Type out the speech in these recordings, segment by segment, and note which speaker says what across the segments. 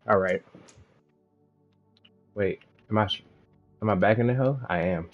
Speaker 1: All right. Wait. Am I back in the hole? I am.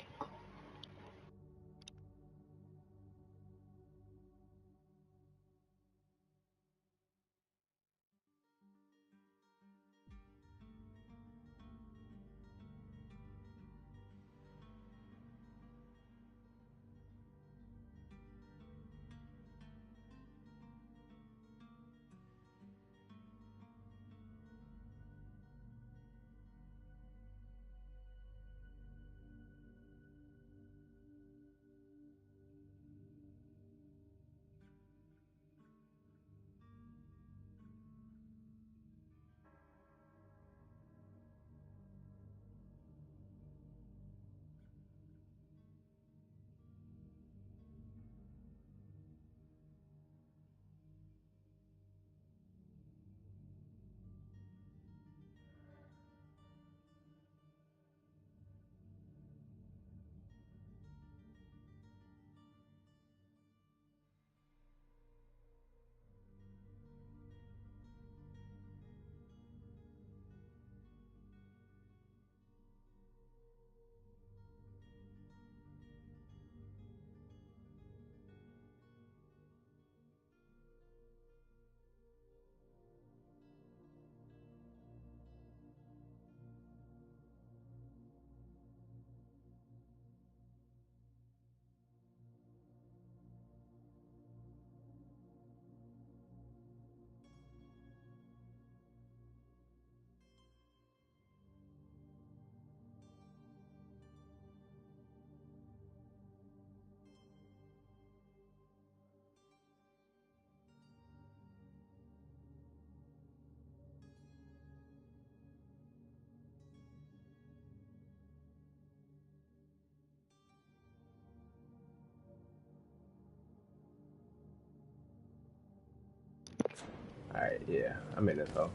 Speaker 1: All right. Yeah. I'm in this hole.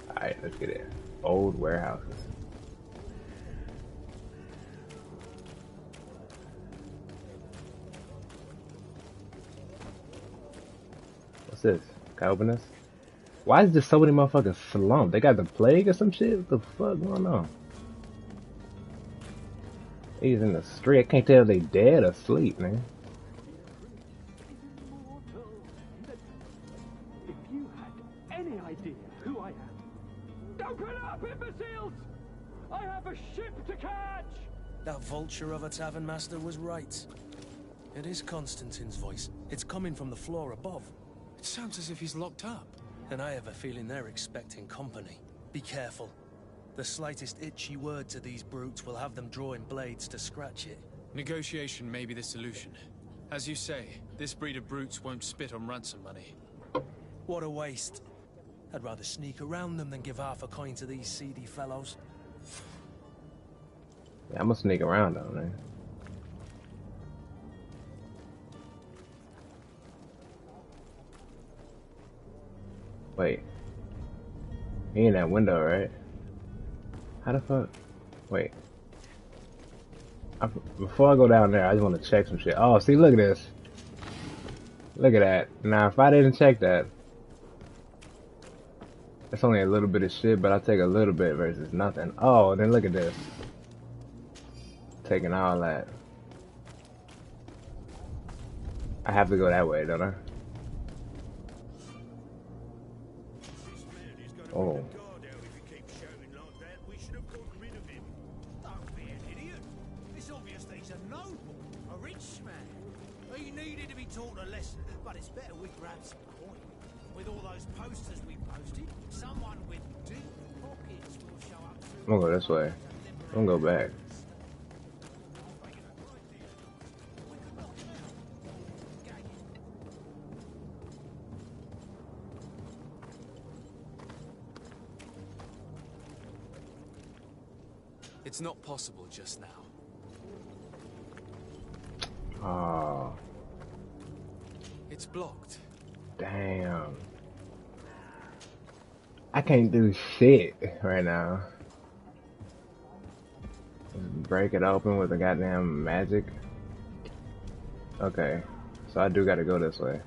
Speaker 1: All right. Let's get in. Old warehouses. What's this? Can I open this? Why is there so many motherfuckers slumped? They got the plague or some shit? What the fuck going on? He's in the street. I can't tell if they dead or asleep, man.
Speaker 2: If you had any idea who I am. Open up, imbeciles! I have a ship to catch!
Speaker 3: That vulture of a tavern master was right. It is Constantine's voice. It's coming from the floor above.
Speaker 4: It sounds as if he's locked up.
Speaker 3: And I have a feeling they're expecting company. Be careful. The slightest itchy word to these brutes will have them drawing blades to scratch it.
Speaker 4: Negotiation may be the solution. As you say, this breed of brutes won't spit on ransom money.
Speaker 3: What a waste. I'd rather sneak around them than give half a coin to these seedy fellows.
Speaker 1: Yeah, I'm gonna sneak around though, man. Wait. He in that window, right? How the fuck? Wait. Before I go down there, I just want to check some shit. Oh, see, look at this. Look at that. Now, if I didn't check that, it's only a little bit of shit, but I'll take a little bit versus nothing. Oh, then look at this. Taking all that. I have to go that way, don't I? Oh.
Speaker 5: Taught a lesson, but it's better we grab some coin. With all those posters we posted, someone with deep pockets will show up soon.
Speaker 1: I'm gonna go this way. I'm gonna go back.
Speaker 4: It's not possible just now.
Speaker 1: Oh.
Speaker 4: It's blocked.
Speaker 1: Damn. I can't do shit right now. Just break it open with a goddamn magic. Okay. So I do gotta go this way.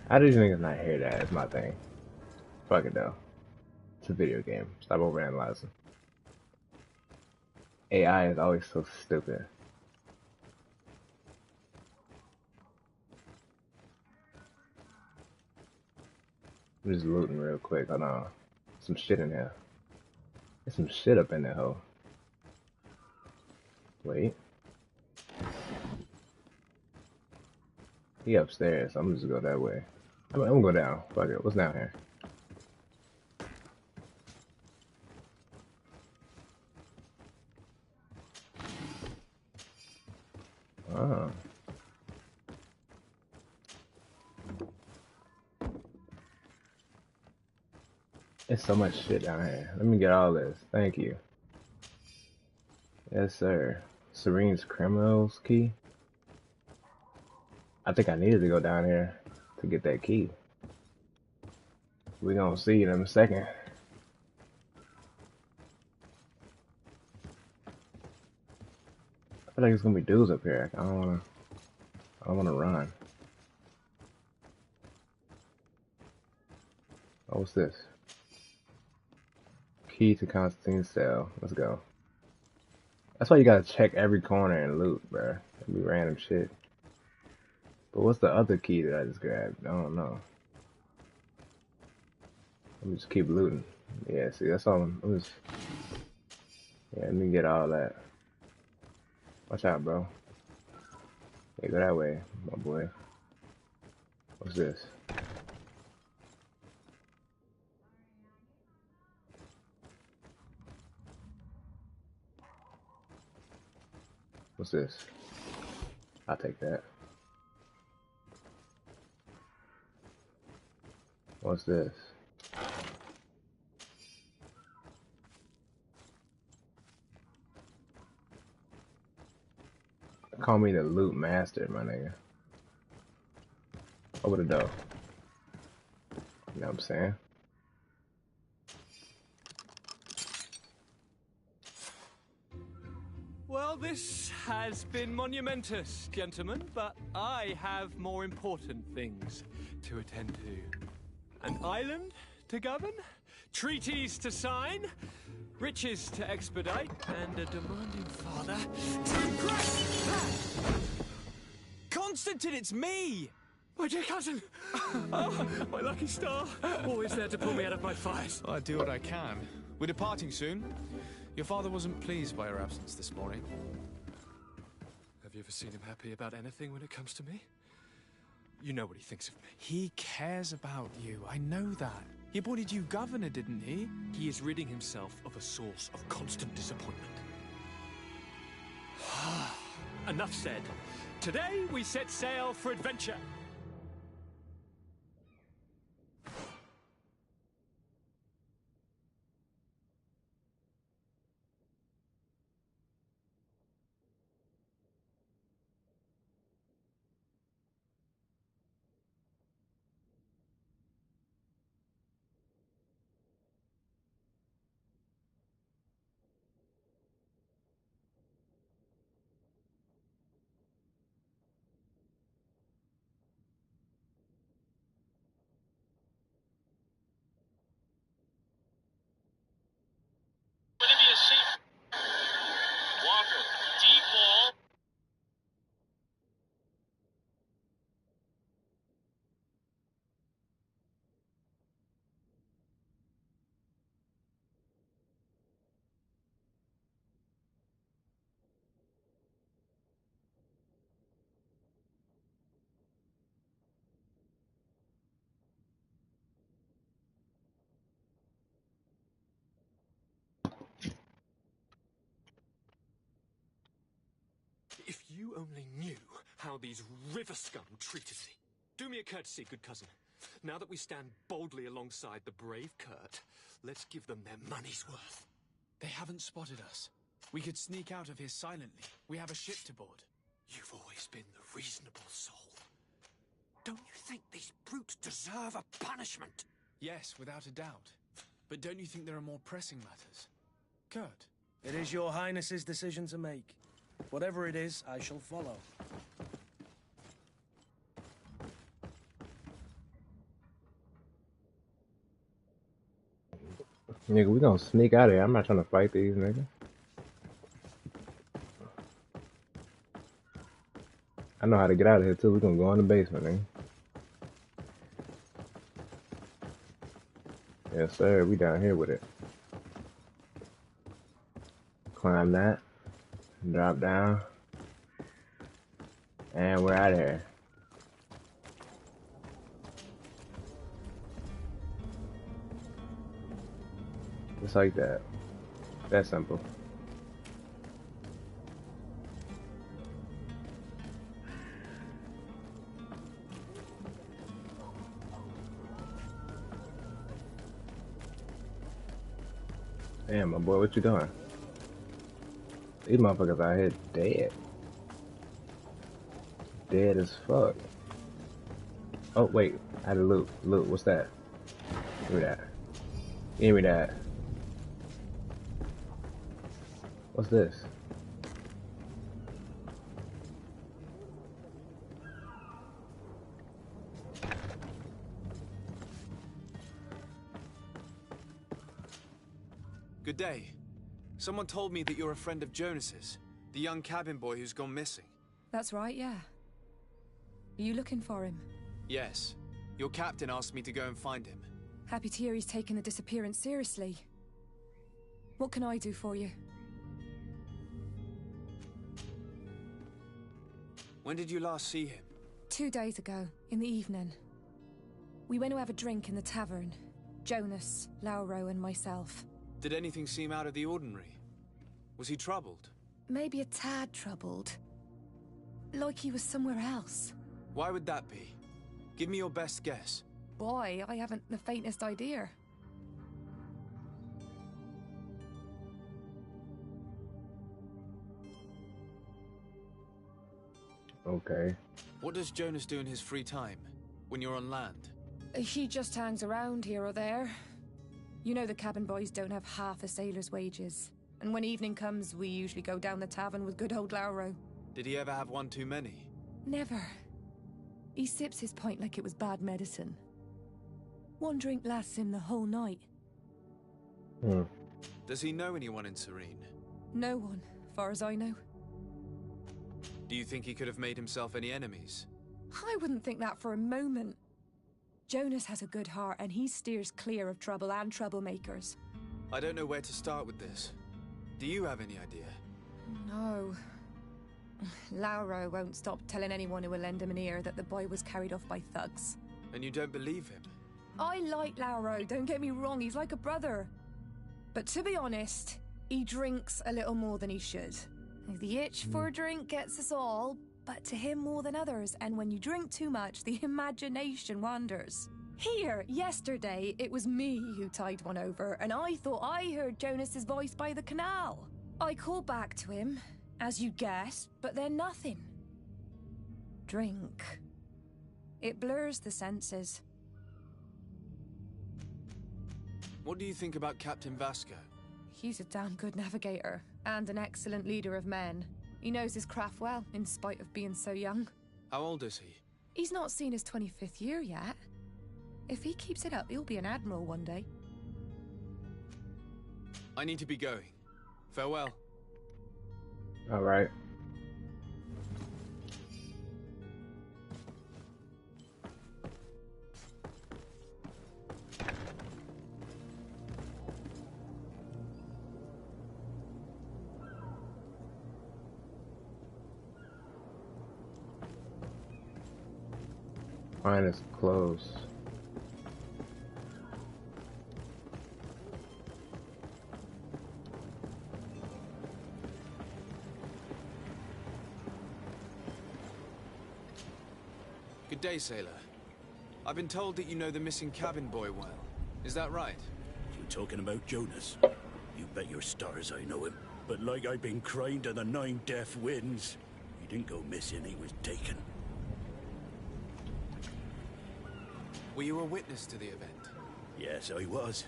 Speaker 1: How do these niggas not hear that? It's my thing. Fuck it though. It's a video game. Stop overanalyzing. AI is always so stupid. I'm just looting real quick. Hold on. Some shit in here. There's some shit up in that hole. Wait. He upstairs, so I'm just gonna go that way. I'm gonna go down. Fuck it. What's down here? Oh. There's so much shit down here. Let me get all this. Thank you. Yes, sir. Serene's Criminals key. I think I needed to go down here to get that key. We're gonna see it in a second. I feel like it's gonna be dudes up here. I don't wanna run. Oh, what's this? Key to Constantine's cell. Let's go. That's why you gotta check every corner and loot, bruh. It'd be random shit. But what's the other key that I just grabbed? I don't know. Let me just keep looting. Yeah, see, that's all. I'm just. Yeah, let me get all that. Watch out, bro. Yeah, go that way, my boy. What's this? What's this? I'll take that. What's this? Call me the loot master, my nigga. Over the door. You know what I'm saying?
Speaker 2: Well, this has been monumentous, gentlemen, but I have more important things to attend to. An island to govern, treaties to sign, riches to expedite, and a demanding father to impress.
Speaker 5: Constantine, it's me!
Speaker 2: My dear cousin! Oh, my lucky star! Always there to pull me out of my fires.
Speaker 4: Well, I do what I can. We're departing soon. Your father wasn't pleased by your absence this morning.
Speaker 2: Have you ever seen him happy about anything when it comes to me? You know what he thinks of me.
Speaker 4: He cares about you. I know that. He appointed you governor, didn't he?
Speaker 2: He is ridding himself of a source of constant disappointment. Enough said. Today we set sail for adventure.
Speaker 6: Walker, deep ball.
Speaker 2: If you only knew how these river scum treated me. Do me a courtesy, good cousin. Now that we stand boldly alongside the brave Kurt, let's give them their money's worth.
Speaker 4: They haven't spotted us. We could sneak out of here silently. We have a ship to board.
Speaker 2: You've always been the reasonable soul. Don't you think these brutes deserve a punishment?
Speaker 4: Yes, without a doubt. But don't you think there are more pressing matters? Kurt?
Speaker 7: It is your highness's decision to make. Whatever it is, I shall follow.
Speaker 1: Nigga, we gonna sneak out of here. I'm not trying to fight these niggas. I know how to get out of here too. We gonna go in the basement, nigga. Yes, sir. We down here with it. Climb that. Drop down. And we're out of here. Just like that. That simple. Damn, my boy, what you doing? These motherfuckers out here dead. Dead as fuck. Oh, wait. I had a loot. Loot, what's that? Give me that. Give me that. What's this?
Speaker 4: Good day. Someone told me that you're a friend of Jonas's, the young cabin boy who's gone missing.
Speaker 6: That's right, yeah. Are you looking for him?
Speaker 4: Yes. Your captain asked me to go and find him.
Speaker 6: Happy to hear he's taken the disappearance seriously. What can I do for you?
Speaker 4: When did you last see him?
Speaker 6: 2 days ago, in the evening. We went to have a drink in the tavern. Jonas, Lauro, and myself.
Speaker 4: Did anything seem out of the ordinary? Was he troubled?
Speaker 6: Maybe a tad troubled. Like he was somewhere else.
Speaker 4: Why would that be? Give me your best guess.
Speaker 6: Boy, I haven't the faintest idea.
Speaker 1: Okay.
Speaker 4: What does Jonas do in his free time, when you're on land?
Speaker 6: He just hangs around here or there. You know the cabin boys don't have half a sailor's wages. And when evening comes, we usually go down the tavern with good old Lauro.
Speaker 4: Did he ever have one too many?
Speaker 6: Never. He sips his pint like it was bad medicine. One drink lasts him the whole night.
Speaker 4: Does he know anyone in Serene?
Speaker 6: No one, far as I know.
Speaker 4: Do you think he could have made himself any enemies?
Speaker 6: I wouldn't think that for a moment. Jonas has a good heart and he steers clear of trouble and troublemakers.
Speaker 4: I don't know where to start with this. Do you have any idea?
Speaker 6: No. Lauro won't stop telling anyone who will lend him an ear that the boy was carried off by thugs.
Speaker 4: And you don't believe him?
Speaker 6: I like Lauro, don't get me wrong, he's like a brother. But to be honest, he drinks a little more than he should. The itch for a drink gets us all, but to him more than others, and when you drink too much, the imagination wanders. Here, yesterday, it was me who tied one over, and I thought I heard Jonas's voice by the canal. I called back to him, as you guessed, but then nothing. Drink. It blurs the senses.
Speaker 4: What do you think about Captain Vasco?
Speaker 6: He's a damn good navigator, and an excellent leader of men. He knows his craft well, in spite of being so young.
Speaker 4: How old is he?
Speaker 6: He's not seen his 25th year yet. If he keeps it up, he'll be an admiral one day.
Speaker 4: I need to be going. Farewell.
Speaker 1: All right. Mine is closed.
Speaker 4: Good day, sailor. I've been told that you know the missing cabin boy well. Is that right?
Speaker 8: You talking about Jonas? You bet your stars I know him. But like I've been crying to the 9 deaf winds, he didn't go missing, he was taken.
Speaker 4: Were you a witness to the event?
Speaker 8: Yes, I was.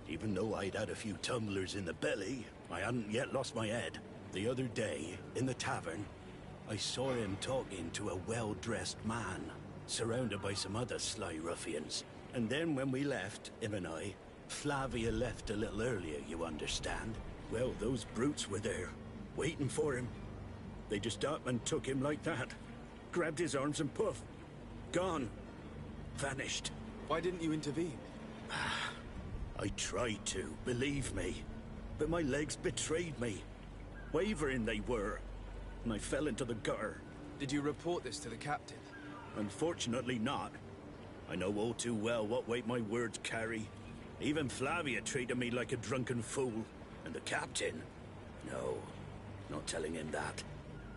Speaker 8: Even though I'd had a few tumblers in the belly, I hadn't yet lost my head. The other day, in the tavern, I saw him talking to a well-dressed man, surrounded by some other sly ruffians. And then when we left, him and I, Flavia left a little earlier, you understand? Well, those brutes were there, waiting for him. They just up and took him like that. Grabbed his arms and poof. Gone. Vanished.
Speaker 4: Why didn't you intervene?
Speaker 8: I tried to, believe me. But my legs betrayed me. Wavering they were. And I fell into the gutter.
Speaker 4: Did you report this to the captain?
Speaker 8: Unfortunately not. I know all too well what weight my words carry. Even Flavia treated me like a drunken fool. And the captain? No, not telling him that.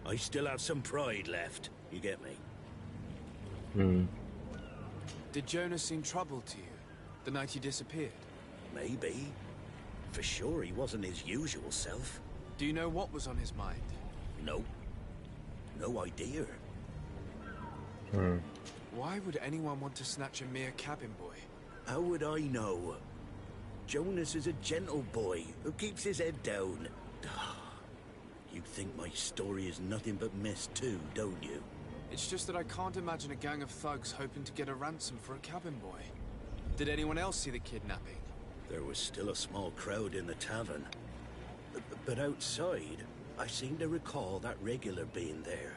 Speaker 8: I still have some pride left. You get me?
Speaker 4: Did Jonas seem troubled to you the night he disappeared?
Speaker 8: Maybe. For sure he wasn't his usual self.
Speaker 4: Do you know what was on his mind?
Speaker 8: No. No idea.
Speaker 4: Why would anyone want to snatch a mere cabin boy?
Speaker 8: How would I know? Jonas is a gentle boy who keeps his head down. You think my story is nothing but mess too, don't you?
Speaker 4: It's just that I can't imagine a gang of thugs hoping to get a ransom for a cabin boy. Did anyone else see the kidnapping?
Speaker 8: There was still a small crowd in the tavern. But outside, I seem to recall that regular being there.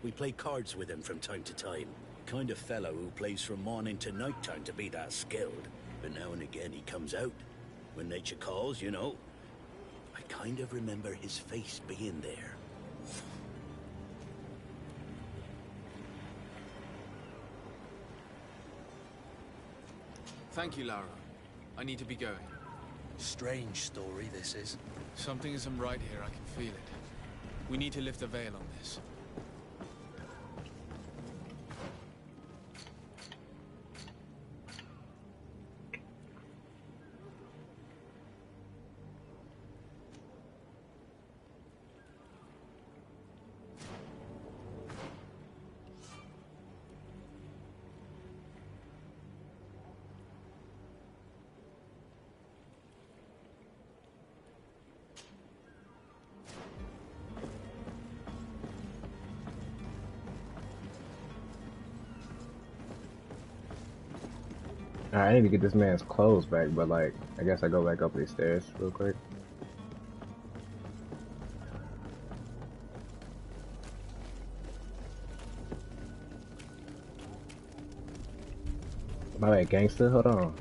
Speaker 8: We play cards with him from time to time. Kind of fellow who plays from morning to night time to be that skilled. But now and again he comes out. When nature calls, you know. I kind of remember his face being there.
Speaker 4: Thank you, Lara. I need to be going.
Speaker 3: Strange story, this is.
Speaker 4: Something isn't right here, I can feel it. We need to lift the veil on this.
Speaker 1: Alright, I need to get this man's clothes back, but like, I guess I go back up these stairs real quick. My bad, gangster, hold on.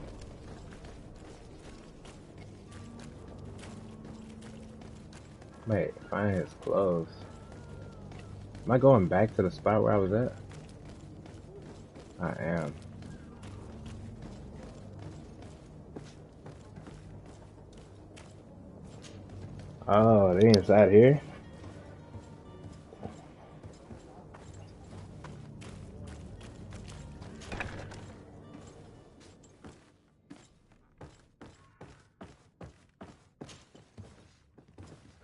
Speaker 1: Wait, find his clothes. Am I going back to the spot where I was at? I am. Oh, they inside here?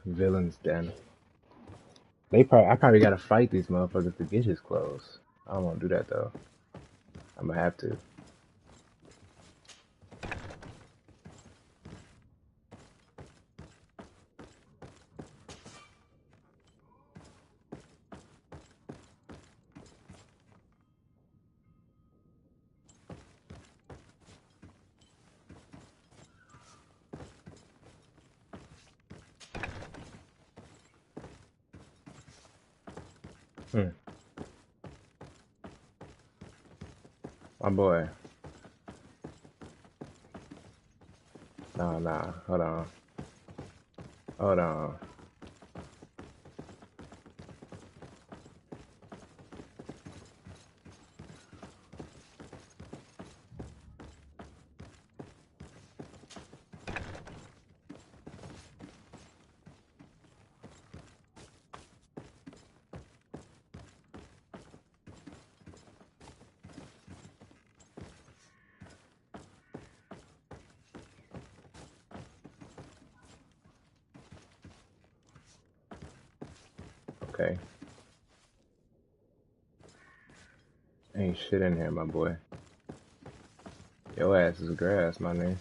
Speaker 1: Villain's den. I probably gotta fight these motherfuckers to get his clothes. I don't wanna do that though. I'm gonna have to. My boy. Nah, hold on. Hold on. Okay. Ain't shit in here, my boy. Your ass is grass, my nigga.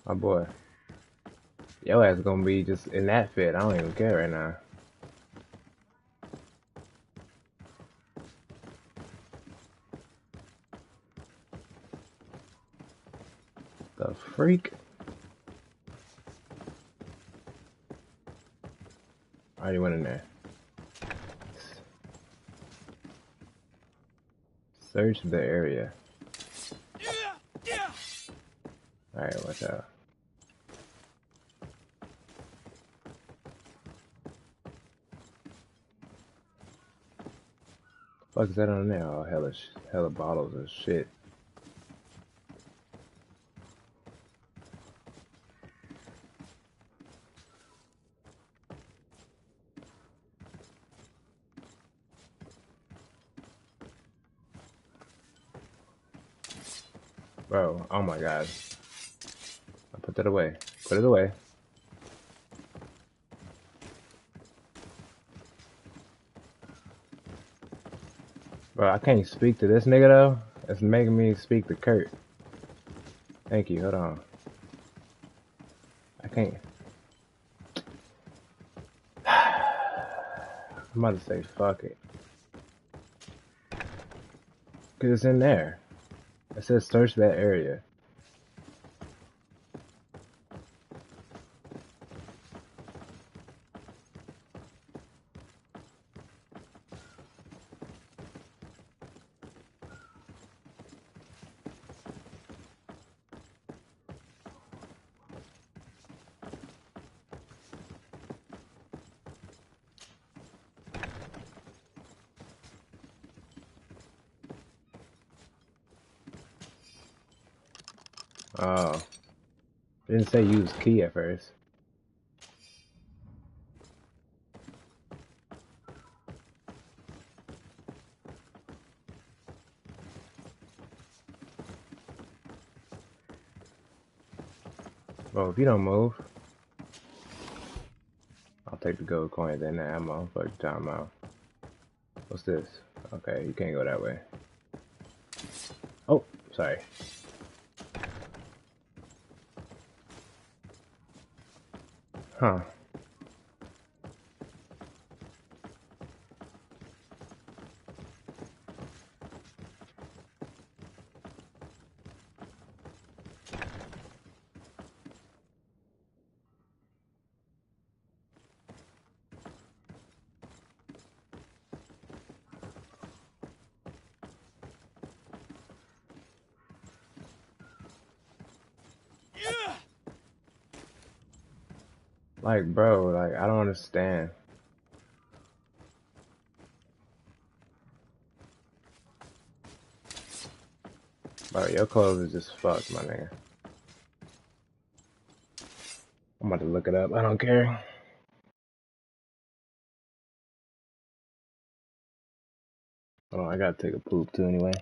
Speaker 1: My boy. Your ass gonna be just in that fit. I don't even care right now. The freak? I already went in there. Search the area. Alright, watch out. Fuck is that on there? Oh, hella bottles of shit. Bro, oh my god. I put that away. Put it away. Bro, I can't speak to this nigga though. It's making me speak to Kurt. Thank you, hold on. I can't. I'm about to say fuck it. Cause it's in there. It says search that area. Oh. It didn't say use key at first. Bro, if you don't move, I'll take the gold coin then the ammo. Fuck you talking about. What's this? Okay, you can't go that way. Oh, sorry. Huh. Like, bro, like, I don't understand. Bro, your clothes is just fucked, my nigga. I'm about to look it up. I don't care. Oh, I gotta take a poop too anyway.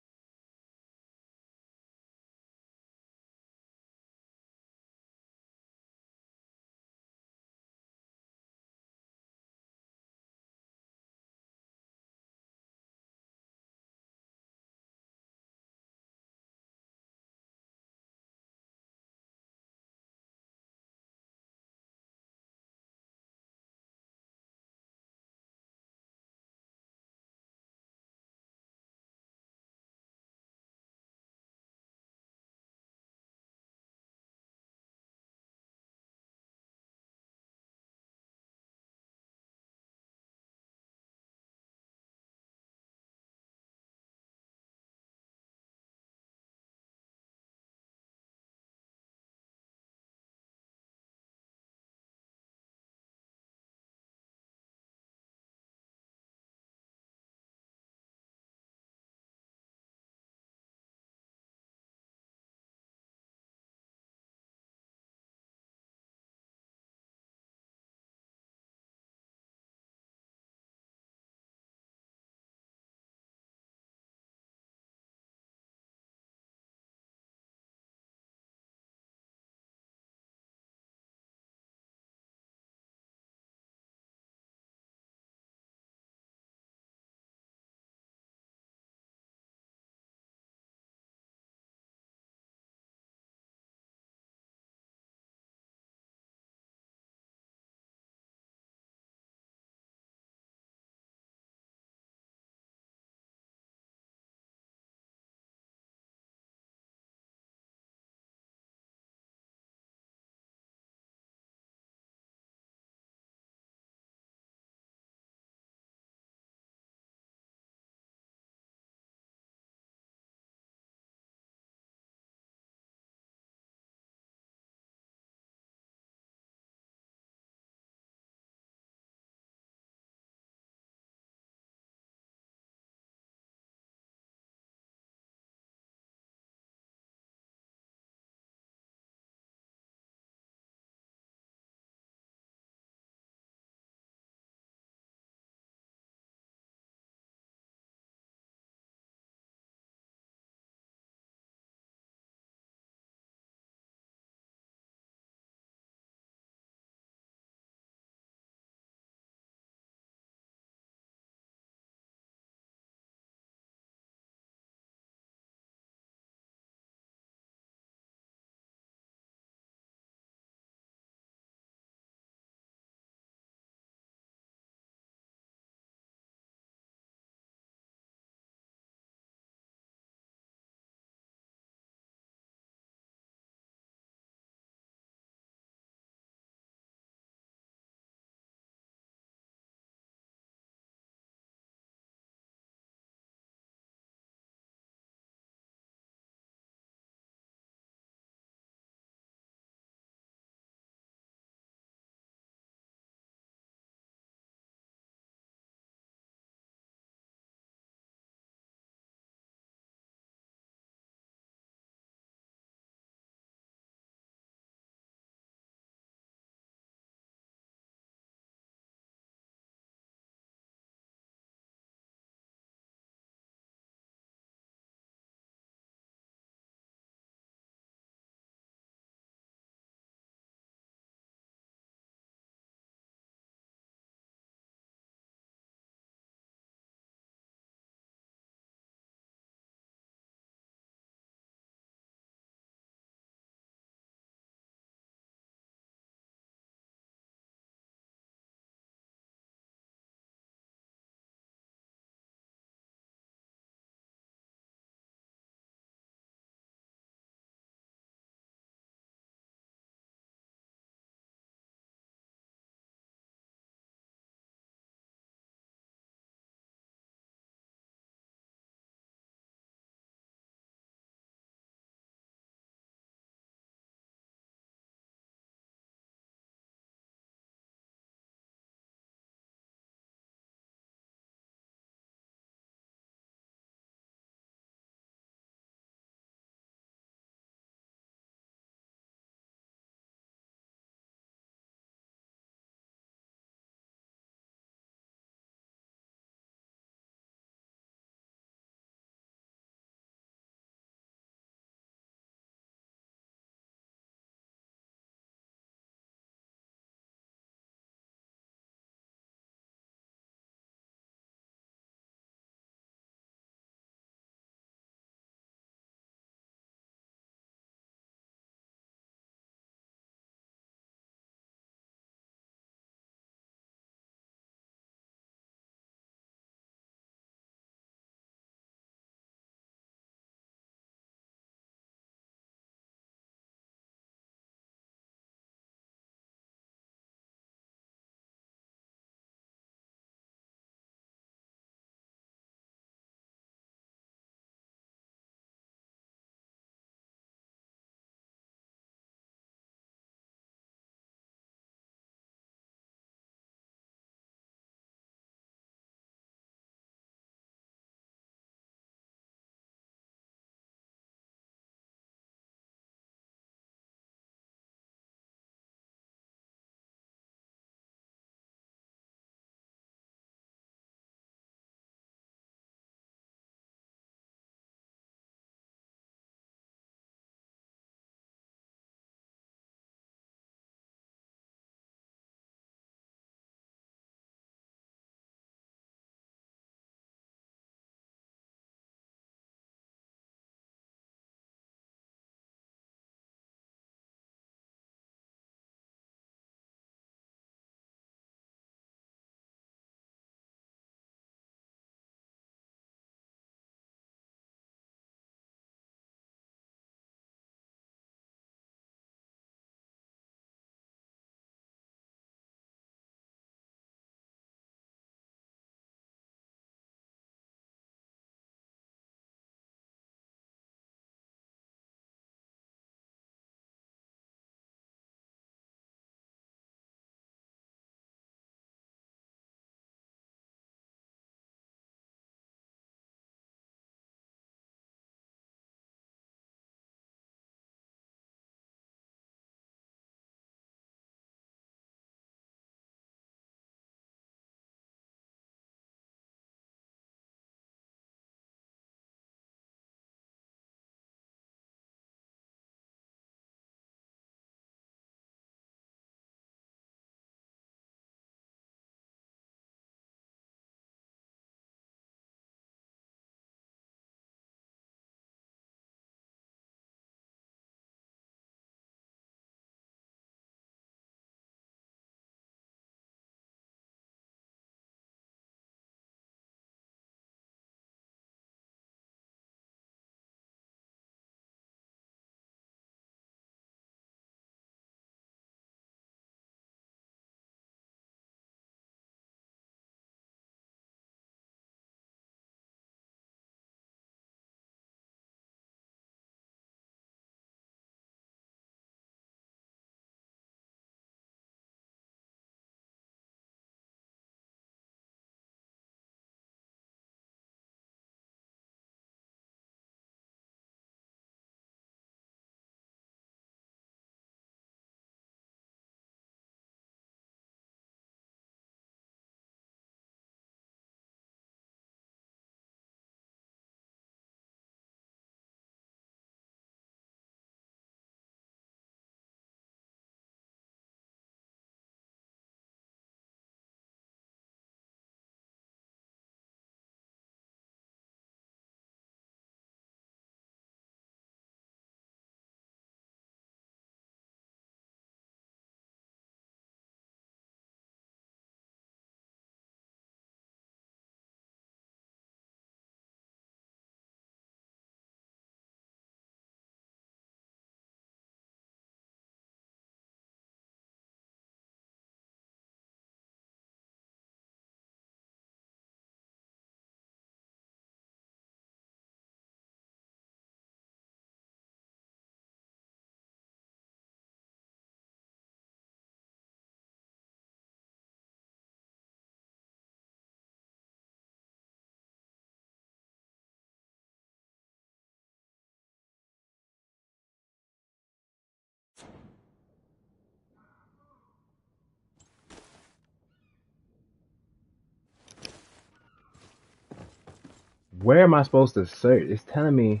Speaker 1: Where am I supposed to search? It's telling me.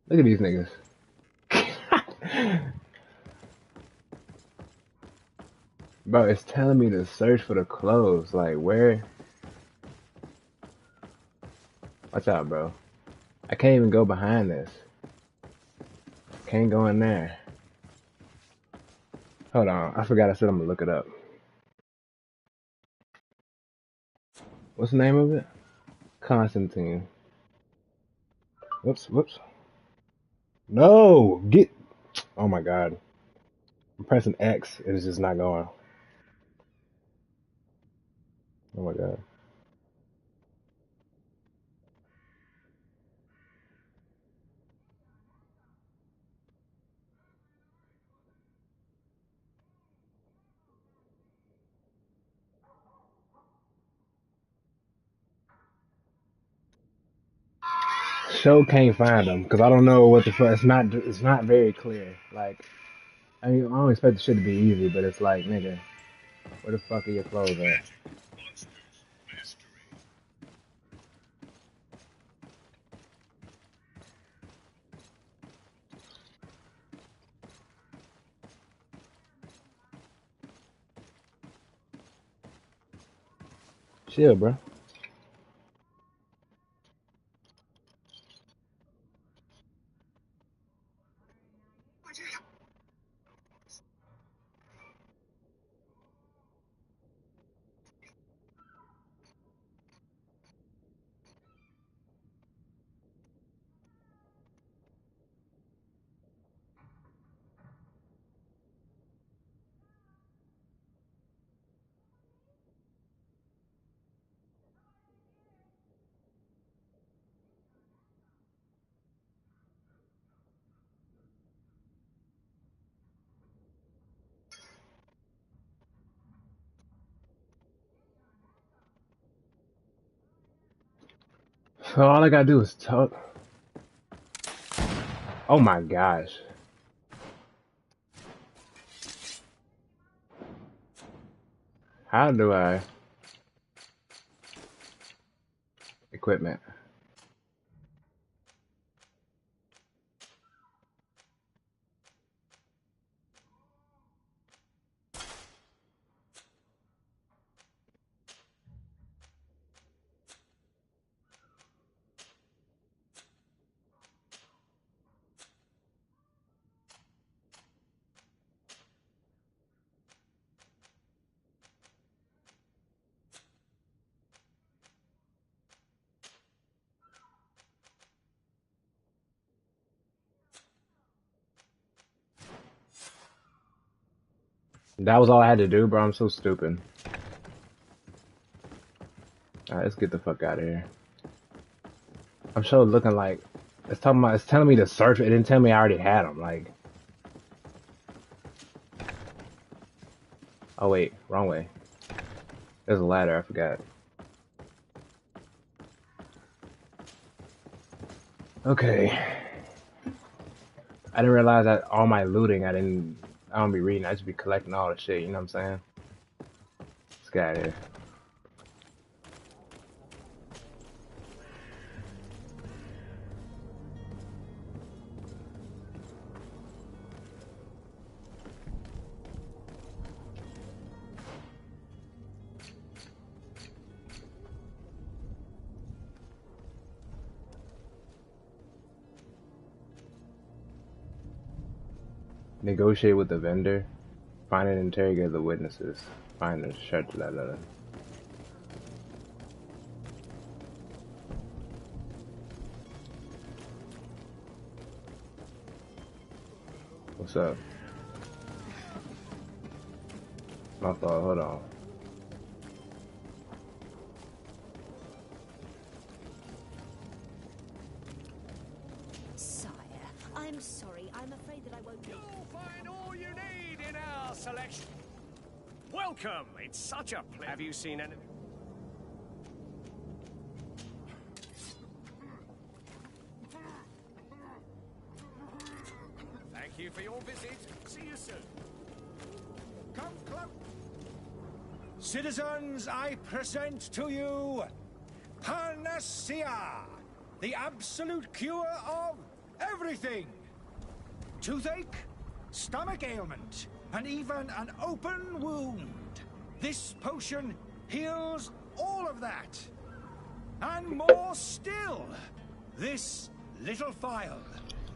Speaker 1: Look at these niggas. Bro, it's telling me to search for the clothes. Like, where? Watch out, bro. I can't even go behind this. Can't go in there. Hold on. I forgot I said I'm gonna look it up. What's the name of it? Constantine. Whoops. No! Get. Oh my god. I'm pressing X. It's just not going. Oh my god. Show can't find them because I don't know what the fuck. It's not very clear. Like, I mean, I don't expect the shit to be easy, but it's like, nigga, where the fuck are your clothes at? Chill, bro. So all I gotta do is talk. Oh my gosh. How do I equipment? That was all I had to do, bro. I'm so stupid. Alright, let's get the fuck out of here. I'm sure looking like it's telling me to search. It didn't tell me I already had them. Like, oh wait, wrong way. There's a ladder. I forgot. Okay. I didn't realize that all my looting, I don't be reading. I just be collecting all the shit. You know what I'm saying? Let's get out of here. Negotiate with the vendor. Find and interrogate the witnesses. Find and shut that letter. What's up? My fault, hold on.
Speaker 9: Sire, I'm sorry. I'm afraid that I won't be...
Speaker 5: You'll find all you need in our selection. Welcome. It's such a pleasure. Have you seen any... Thank you for your visit. See you soon. Come close. Citizens, I present to you Panacea! The absolute cure of everything! Toothache, stomach ailment, and even an open wound. This potion heals all of that. And more still, this little phial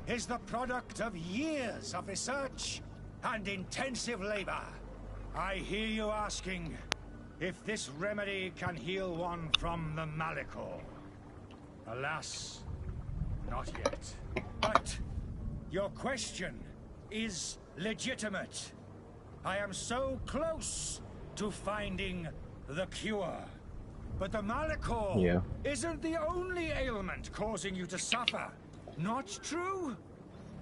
Speaker 5: is the product of years of research and intensive labor. I hear you asking if this remedy can heal one from the Malachor. Alas, not yet. But your question is legitimate. I am so close to finding the cure. But the Malachor isn't the only ailment causing you to suffer. Not true?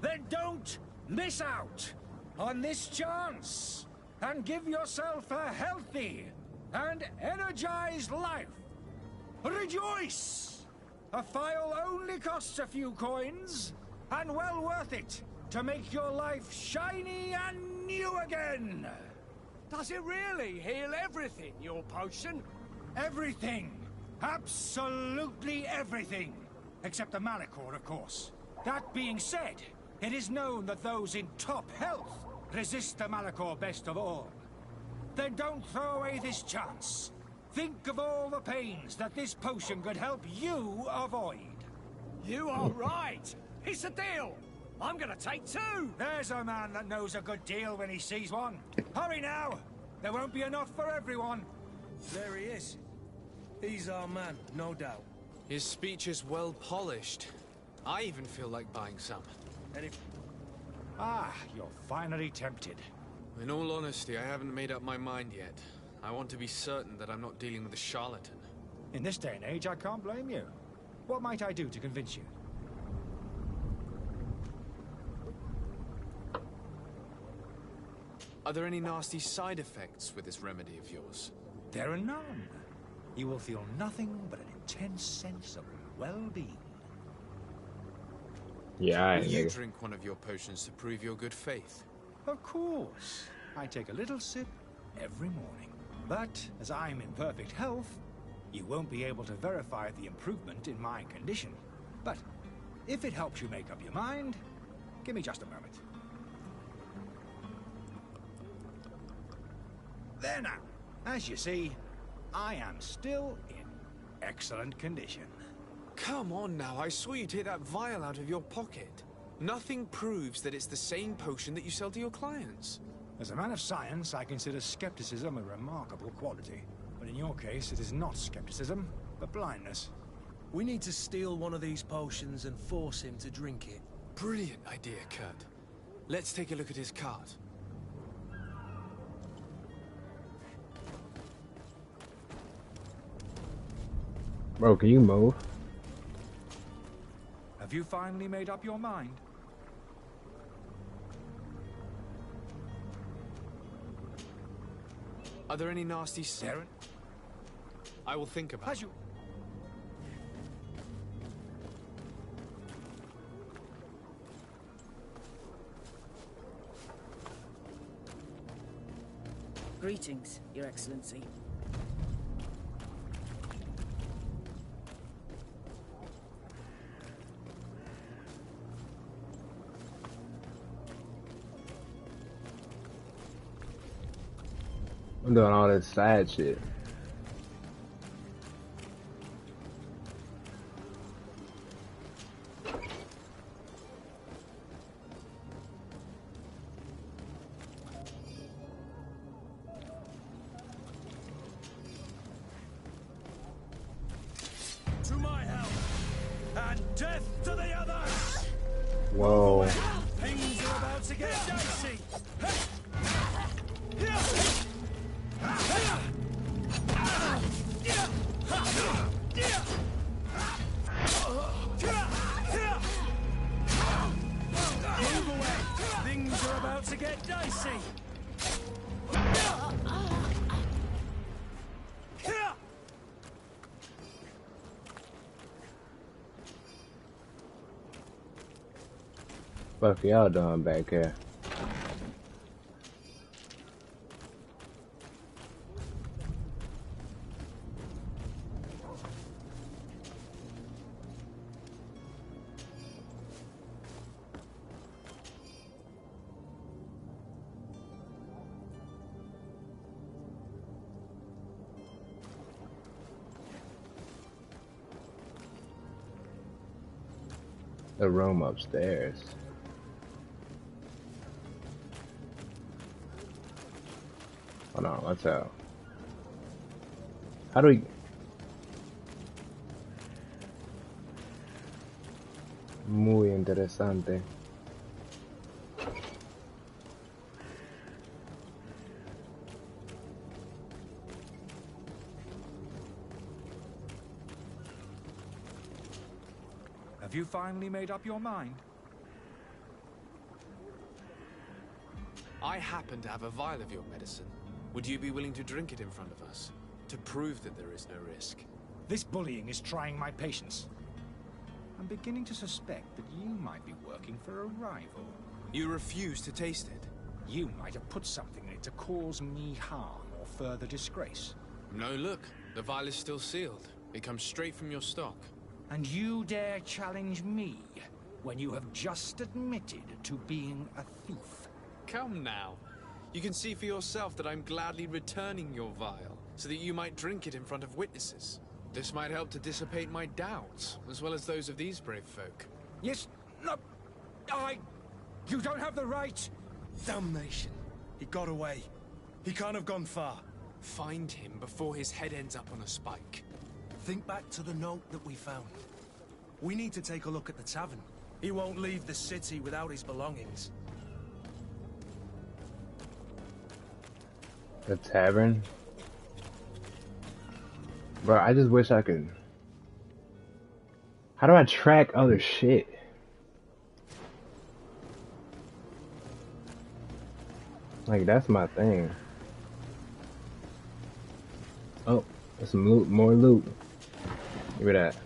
Speaker 5: Then don't miss out on this chance and give yourself a healthy and energized life. Rejoice! A phial only costs a few coins, and well worth it to make your life shiny and new again.
Speaker 10: Does it really heal everything, your potion?
Speaker 5: Everything. Absolutely everything. Except the Malachor, of course. That being said, it is known that those in top health resist the Malachor best of all. Then don't throw away this chance. Think of all the pains that this potion could help you avoid.
Speaker 10: You are right. It's a deal. I'm gonna take 2.
Speaker 5: There's a man that knows a good deal when he sees one. Hurry now. There won't be enough for everyone.
Speaker 7: There he is. He's our man, no doubt.
Speaker 4: His speech is well polished. I even feel like buying some.
Speaker 7: And if...
Speaker 5: Ah, you're finally tempted.
Speaker 4: In all honesty, I haven't made up my mind yet. I want to be certain that I'm not dealing with a charlatan.
Speaker 5: In this day and age, I can't blame you. What might I do to convince you?
Speaker 4: Are there any nasty side effects with this remedy of yours?
Speaker 5: There are none. You will feel nothing but an intense sense of well-being.
Speaker 1: Yeah,
Speaker 4: Will you drink one of your potions to prove your good faith?
Speaker 5: Of course. I take a little sip every morning. But as I'm in perfect health, you won't be able to verify the improvement in my condition. But if it helps you make up your mind, give me just a moment. There now. As you see, I am still in excellent condition.
Speaker 4: Come on now, I saw you take that vial out of your pocket. Nothing proves that it's the same potion that you sell to your clients.
Speaker 5: As a man of science, I consider skepticism a remarkable quality. But in your case, it is not skepticism, but blindness.
Speaker 7: We need to steal one of these potions and force him to drink it.
Speaker 4: Brilliant idea, Kurt. Let's take a look at his card.
Speaker 1: Bro, can you move?
Speaker 5: Have you finally made up your mind?
Speaker 4: Are there any nasty...
Speaker 5: Darren?
Speaker 4: I will think about it.
Speaker 11: Greetings, Your Excellency.
Speaker 1: I'm doing all this side shit.
Speaker 5: To my health, and death to the others!
Speaker 1: Whoa.
Speaker 5: Things are about to get dicey! Move away! Things are about to get dicey!
Speaker 1: Fuck y'all doing back here? The room upstairs. Hold on, let's out. How do we... Muy interesante.
Speaker 5: Have you finally made up your mind?
Speaker 4: I happen to have a vial of your medicine. Would you be willing to drink it in front of us? To prove that there is no risk?
Speaker 5: This bullying is trying my patience. I'm beginning to suspect that you might be working for a rival.
Speaker 4: You refuse to taste it?
Speaker 5: You might have put something in it to cause me harm or further disgrace.
Speaker 4: No, look. The vial is still sealed. It comes straight from your stock.
Speaker 5: And you dare challenge me when you have just admitted to being a thief?
Speaker 4: Come now. You can see for yourself that I'm gladly returning your vial, so that you might drink it in front of witnesses. This might help to dissipate my doubts, as well as those of these brave folk.
Speaker 5: Yes, no, You don't have the right!
Speaker 7: Damnation. He got away. He can't have gone far.
Speaker 4: Find him before his head ends up on a spike.
Speaker 7: Think back to the note that we found. We need to take a look at the tavern. He won't leave the city without his belongings.
Speaker 1: The tavern? Bro, I just wish I could... How do I track other shit? Like, that's my thing. Oh, there's some loot, more loot. Give me that.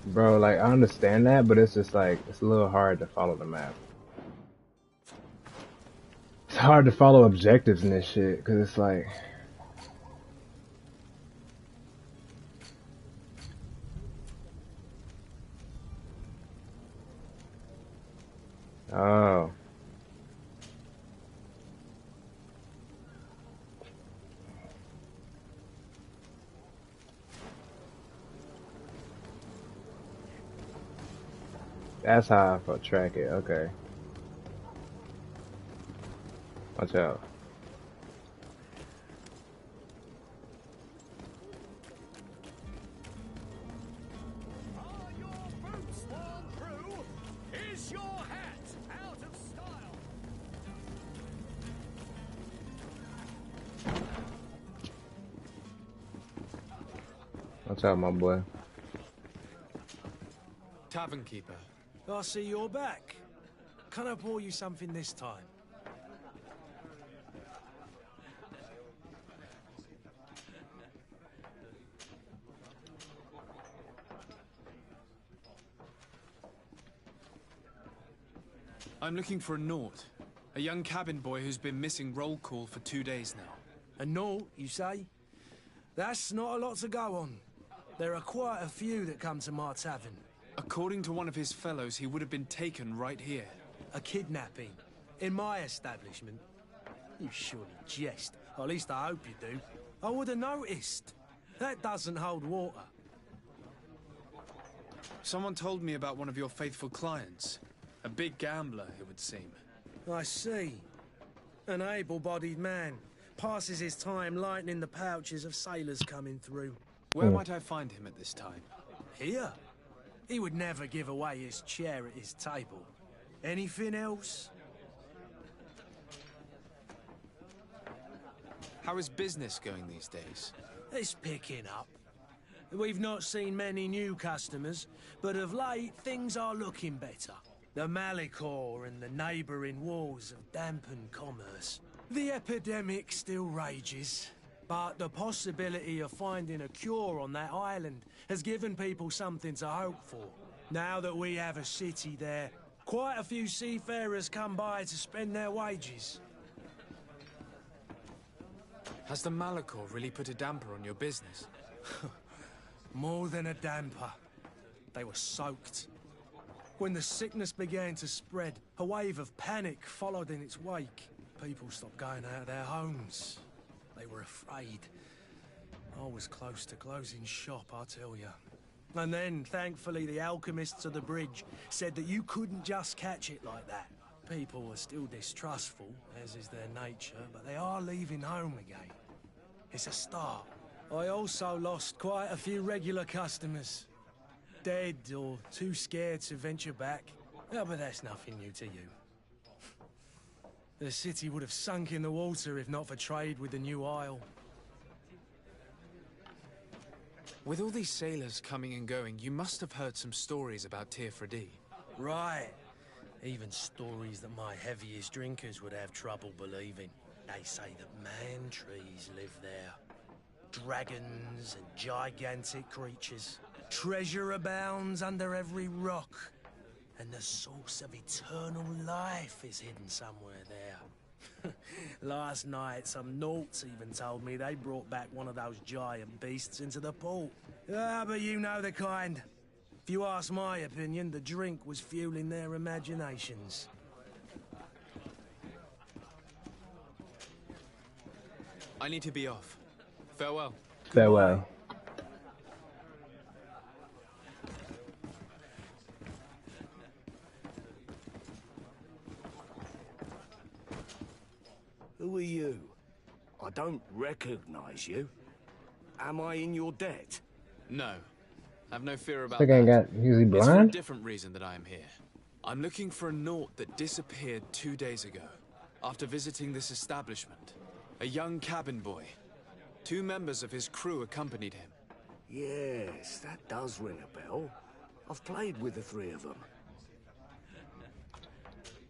Speaker 1: Bro, like, I understand that, but it's just like, it's a little hard to follow the map. It's hard to follow objectives in this shit, because it's like... Oh. That's how I track it, okay. Watch out.
Speaker 10: Are your boots worn through? Is your hat out of style?
Speaker 1: Watch out, my boy.
Speaker 4: Tavern keeper.
Speaker 7: I see you're back. Can I pour you something this time?
Speaker 4: I'm looking for a Naut. A young cabin boy who's been missing roll call for 2 days now.
Speaker 7: A Naut, you say? That's not a lot to go on. There are quite a few that come to my tavern.
Speaker 4: According to one of his fellows, he would have been taken right here.
Speaker 7: A kidnapping? In my establishment? You surely jest. Or at least I hope you do. I would have noticed. That doesn't hold water.
Speaker 4: Someone told me about one of your faithful clients. A big gambler, it would seem.
Speaker 7: I see. An able-bodied man. Passes his time lightening the pouches of sailors coming through.
Speaker 4: Where might I find him at this time?
Speaker 7: Here? He would never give away his chair at his table. Anything else?
Speaker 4: How is business going these days?
Speaker 7: It's picking up. We've not seen many new customers, but of late things are looking better. The Malicor and the neighbouring wars have dampened commerce. The epidemic still rages, but the possibility of finding a cure on that island has given people something to hope for. Now that we have a city there, quite a few seafarers come by to spend their wages.
Speaker 4: Has the Malicor really put a damper on your business?
Speaker 7: More than a damper. They were soaked. When the sickness began to spread, a wave of panic followed in its wake. People stopped going out of their homes. They were afraid. I was close to closing shop, I tell you. And then, thankfully, the alchemists of the bridge said that you couldn't just catch it like that. People are still distrustful, as is their nature, but they are leaving home again. It's a start. I also lost quite a few regular customers. Dead or too scared to venture back. Oh, but that's nothing new to you. The city would have sunk in the water if not for trade with the New Isle.
Speaker 4: With all these sailors coming and going, you must have heard some stories about Tearfredi.
Speaker 7: Right. Even stories that my heaviest drinkers would have trouble believing. They say that man-trees live there. Dragons and gigantic creatures. Treasure abounds under every rock. And the source of eternal life is hidden somewhere there. Last night, some Nauts even told me they brought back one of those giant beasts into the port. Ah, but you know the kind. If you ask my opinion, the drink was fueling their imaginations.
Speaker 4: I need to be off. Farewell.
Speaker 1: Farewell.
Speaker 10: Who are you? I don't recognize you. Am I in your debt?
Speaker 4: No. Have no fear about
Speaker 1: This guy
Speaker 4: that.
Speaker 1: got usually
Speaker 4: It's for a
Speaker 1: blind.
Speaker 4: different reason that I am here. I'm looking for a Naut that disappeared 2 days ago, after visiting this establishment. A young cabin boy. 2 members of his crew accompanied him.
Speaker 10: Yes, that does ring a bell. I've played with the 3 of them.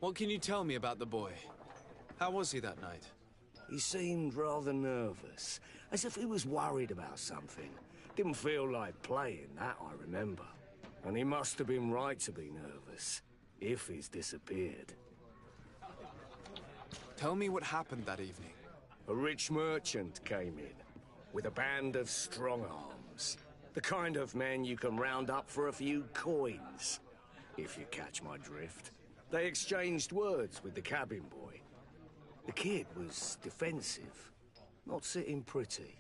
Speaker 4: What can you tell me about the boy? How was he that night?
Speaker 10: He seemed rather nervous, as if he was worried about something. Didn't feel like playing, that I remember. And he must have been right to be nervous, if he's disappeared.
Speaker 4: Tell me what happened that evening.
Speaker 10: A rich merchant came in, with a band of strong arms. The kind of men you can round up for a few coins, if you catch my drift. They exchanged words with the cabin boy. The kid was defensive, not sitting pretty.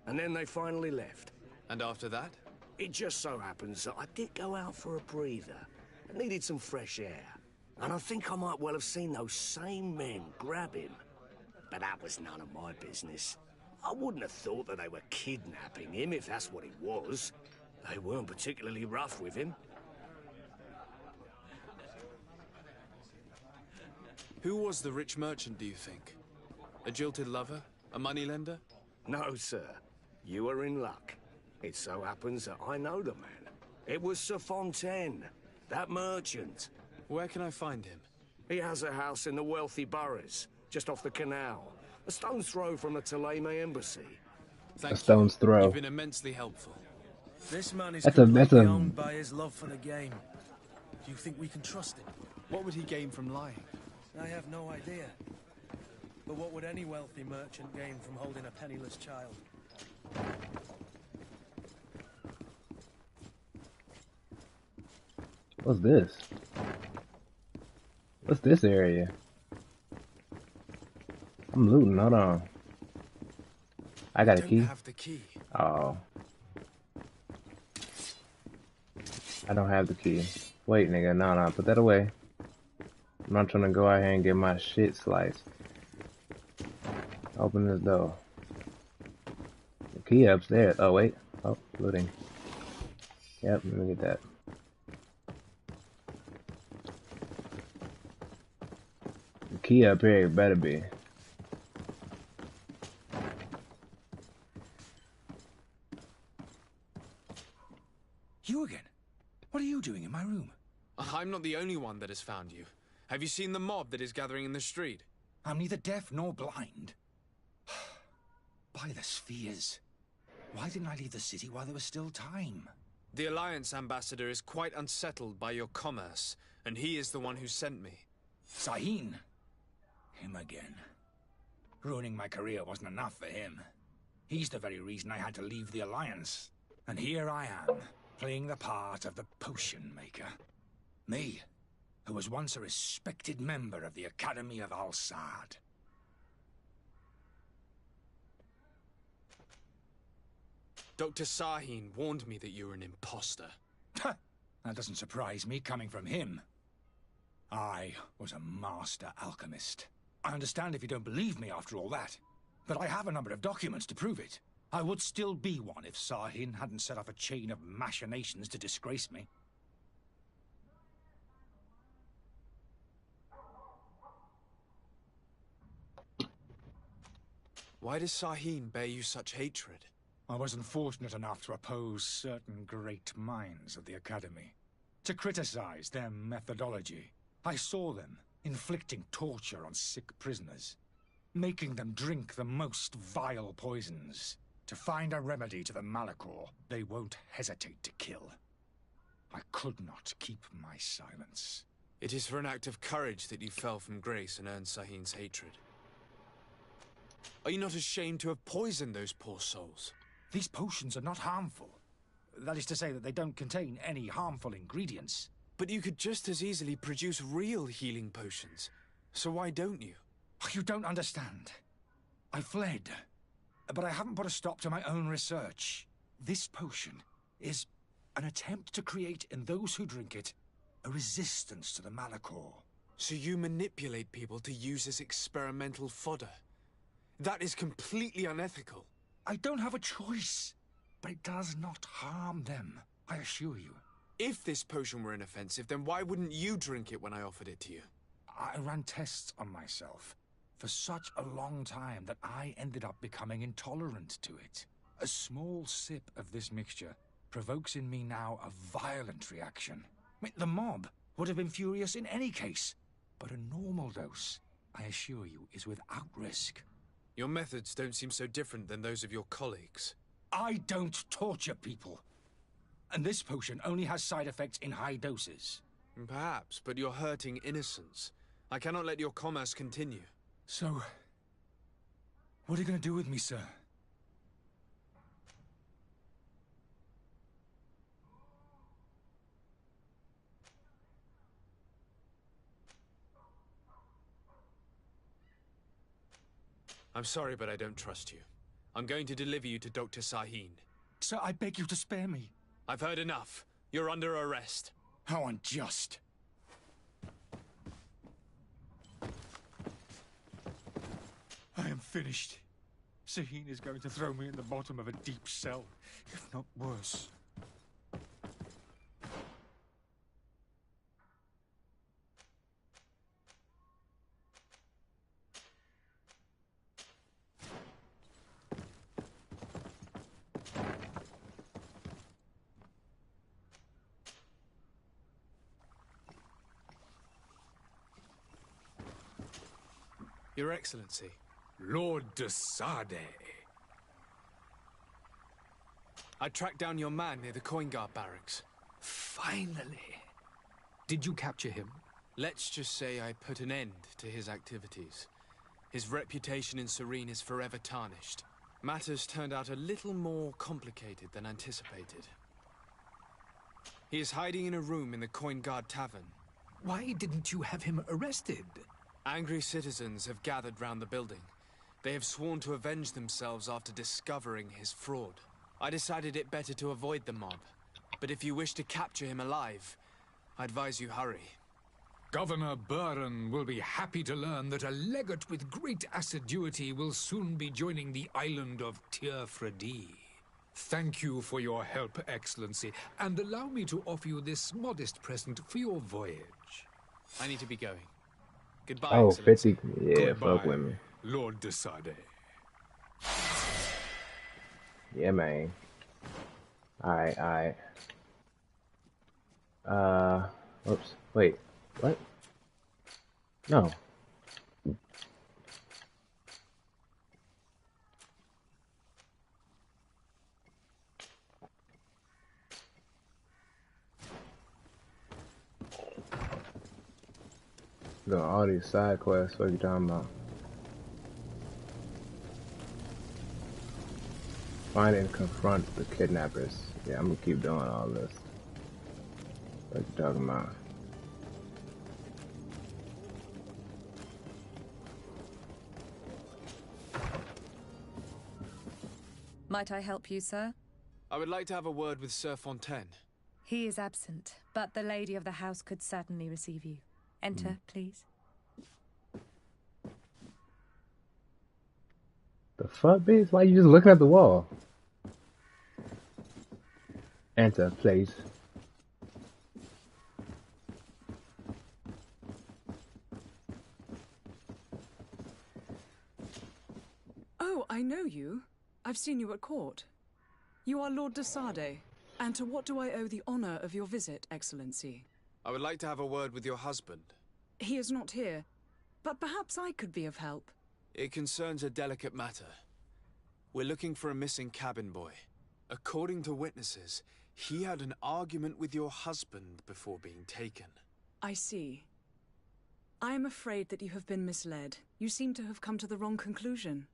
Speaker 10: And then they finally left.
Speaker 4: And after that?
Speaker 10: It just so happens that I did go out for a breather. I needed some fresh air. And I think I might well have seen those same men grab him. But that was none of my business. I wouldn't have thought that they were kidnapping him if that's what it was. They weren't particularly rough with him.
Speaker 4: Who was the rich merchant, do you think? A jilted lover? A moneylender?
Speaker 10: No, sir. You are in luck. It so happens that I know the man. It was Sir Fontaine, that merchant.
Speaker 4: Where can I find him?
Speaker 10: He has a house in the wealthy boroughs, just off the canal. A stone's throw from the Thélème embassy.
Speaker 4: Thank
Speaker 1: A stone's
Speaker 4: you.
Speaker 1: throw.
Speaker 4: You've been immensely helpful.
Speaker 7: This man is
Speaker 1: That's
Speaker 7: completely
Speaker 1: a
Speaker 7: owned by his love for the game. Do you think we can trust him?
Speaker 4: What would he gain from lying?
Speaker 7: I have no idea. But what would any wealthy merchant gain from holding a penniless child?
Speaker 1: What's this? What's this area? I'm looting. Hold on. I got a key.
Speaker 4: Don't have the key.
Speaker 1: Oh. I don't have the key. Wait, nigga. No. Put that away. I'm not trying to go out here and get my shit sliced. Open this door. The key upstairs. Oh, wait. Oh, looting. Yep, let me get that. The key up here better be.
Speaker 5: You again? What are you doing in my room?
Speaker 4: I'm not the only one that has found you. Have you seen the mob that is gathering in the street?
Speaker 5: I'm neither deaf nor blind. By the spheres. Why didn't I leave the city while there was still time?
Speaker 4: The Alliance ambassador is quite unsettled by your commerce, and he is the one who sent me.
Speaker 5: Sahin. Him again. Ruining my career wasn't enough for him. He's the very reason I had to leave the Alliance. And here I am, playing the part of the potion maker. Me, who was once a respected member of the Academy of Al-Sad.
Speaker 4: Dr. Sahin warned me that you were an imposter.
Speaker 5: That doesn't surprise me, coming from him. I was a master alchemist. I understand if you don't believe me after all that, but I have a number of documents to prove it. I would still be one if Sahin hadn't set off a chain of machinations to disgrace me.
Speaker 4: Why does Sahin bear you such hatred?
Speaker 5: I wasn't fortunate enough to oppose certain great minds of the Academy, to criticize their methodology. I saw them inflicting torture on sick prisoners, making them drink the most vile poisons. To find a remedy to the Malachor, they won't hesitate to kill. I could not keep my silence.
Speaker 4: It is for an act of courage that you fell from grace and earned Sahin's hatred. Are you not ashamed to have poisoned those poor souls?
Speaker 5: These potions are not harmful. That is to say that they don't contain any harmful ingredients.
Speaker 4: But you could just as easily produce real healing potions. So why don't you?
Speaker 5: You don't understand. I fled, but I haven't put a stop to my own research. This potion is an attempt to create in those who drink it a resistance to the Malachor.
Speaker 4: So you manipulate people to use as experimental fodder? That is completely unethical.
Speaker 5: I don't have a choice, but it does not harm them, I assure you.
Speaker 4: If this potion were inoffensive, then why wouldn't you drink it when I offered it to you?
Speaker 5: I ran tests on myself for such a long time that I ended up becoming intolerant to it. A small sip of this mixture provokes in me now a violent reaction. I mean, the mob would have been furious in any case, but a normal dose, I assure you, is without risk.
Speaker 4: Your methods don't seem so different than those of your colleagues.
Speaker 5: I don't torture people. And this potion only has side effects in high doses.
Speaker 4: Perhaps, but you're hurting innocents. I cannot let your commerce continue.
Speaker 5: So, what are you going to do with me, sir?
Speaker 4: I'm sorry, but I don't trust you. I'm going to deliver you to Dr. Sahin.
Speaker 5: Sir, I beg you to spare me.
Speaker 4: I've heard enough. You're under arrest.
Speaker 5: How unjust. I am finished. Sahin is going to throw me in the bottom of a deep cell, if not worse.
Speaker 4: Your Excellency.
Speaker 5: Lord de Sade.
Speaker 4: I tracked down your man near the Coin Guard barracks.
Speaker 12: Finally. Did you capture him?
Speaker 4: Let's just say I put an end to his activities. His reputation in Serene is forever tarnished. Matters turned out a little more complicated than anticipated. He is hiding in a room in the Coin Guard Tavern.
Speaker 12: Why didn't you have him arrested?
Speaker 4: Angry citizens have gathered round the building. They have sworn to avenge themselves after discovering his fraud. I decided it better to avoid the mob. But if you wish to capture him alive, I advise you hurry.
Speaker 12: Governor Buren will be happy to learn that a legate with great assiduity will soon be joining the island of Tir-Fredi. Thank you for your help, Excellency, and allow me to offer you this modest present for your voyage.
Speaker 4: I need to be going. Goodbye,
Speaker 1: Oh,
Speaker 4: Excellency.
Speaker 1: 50. Yeah,
Speaker 12: Goodbye,
Speaker 1: fuck with me.
Speaker 12: Lord de Sade.
Speaker 1: Yeah, man. Alright. Oops. Wait. What? No. Doing all these side quests. What are you talking about? Find and confront the kidnappers. Yeah, I'm gonna keep doing all this. What you talking about?
Speaker 6: Might I help you, sir?
Speaker 4: I would like to have a word with Sir Fontaine.
Speaker 6: He is absent, but the lady of the house could certainly receive you. Enter, please.
Speaker 1: The fuck, bitch? Why you just looking at the wall? Enter, please.
Speaker 11: Oh, I know you. I've seen you at court. You are Lord de Sade. And to what do I owe the honor of your visit, Excellency?
Speaker 4: I would like to have a word with your husband.
Speaker 11: He is not here, but perhaps I could be of help.
Speaker 4: It concerns a delicate matter. We're looking for a missing cabin boy. According to witnesses, he had an argument with your husband before being taken.
Speaker 11: I see. I am afraid that you have been misled. You seem to have come to the wrong conclusion.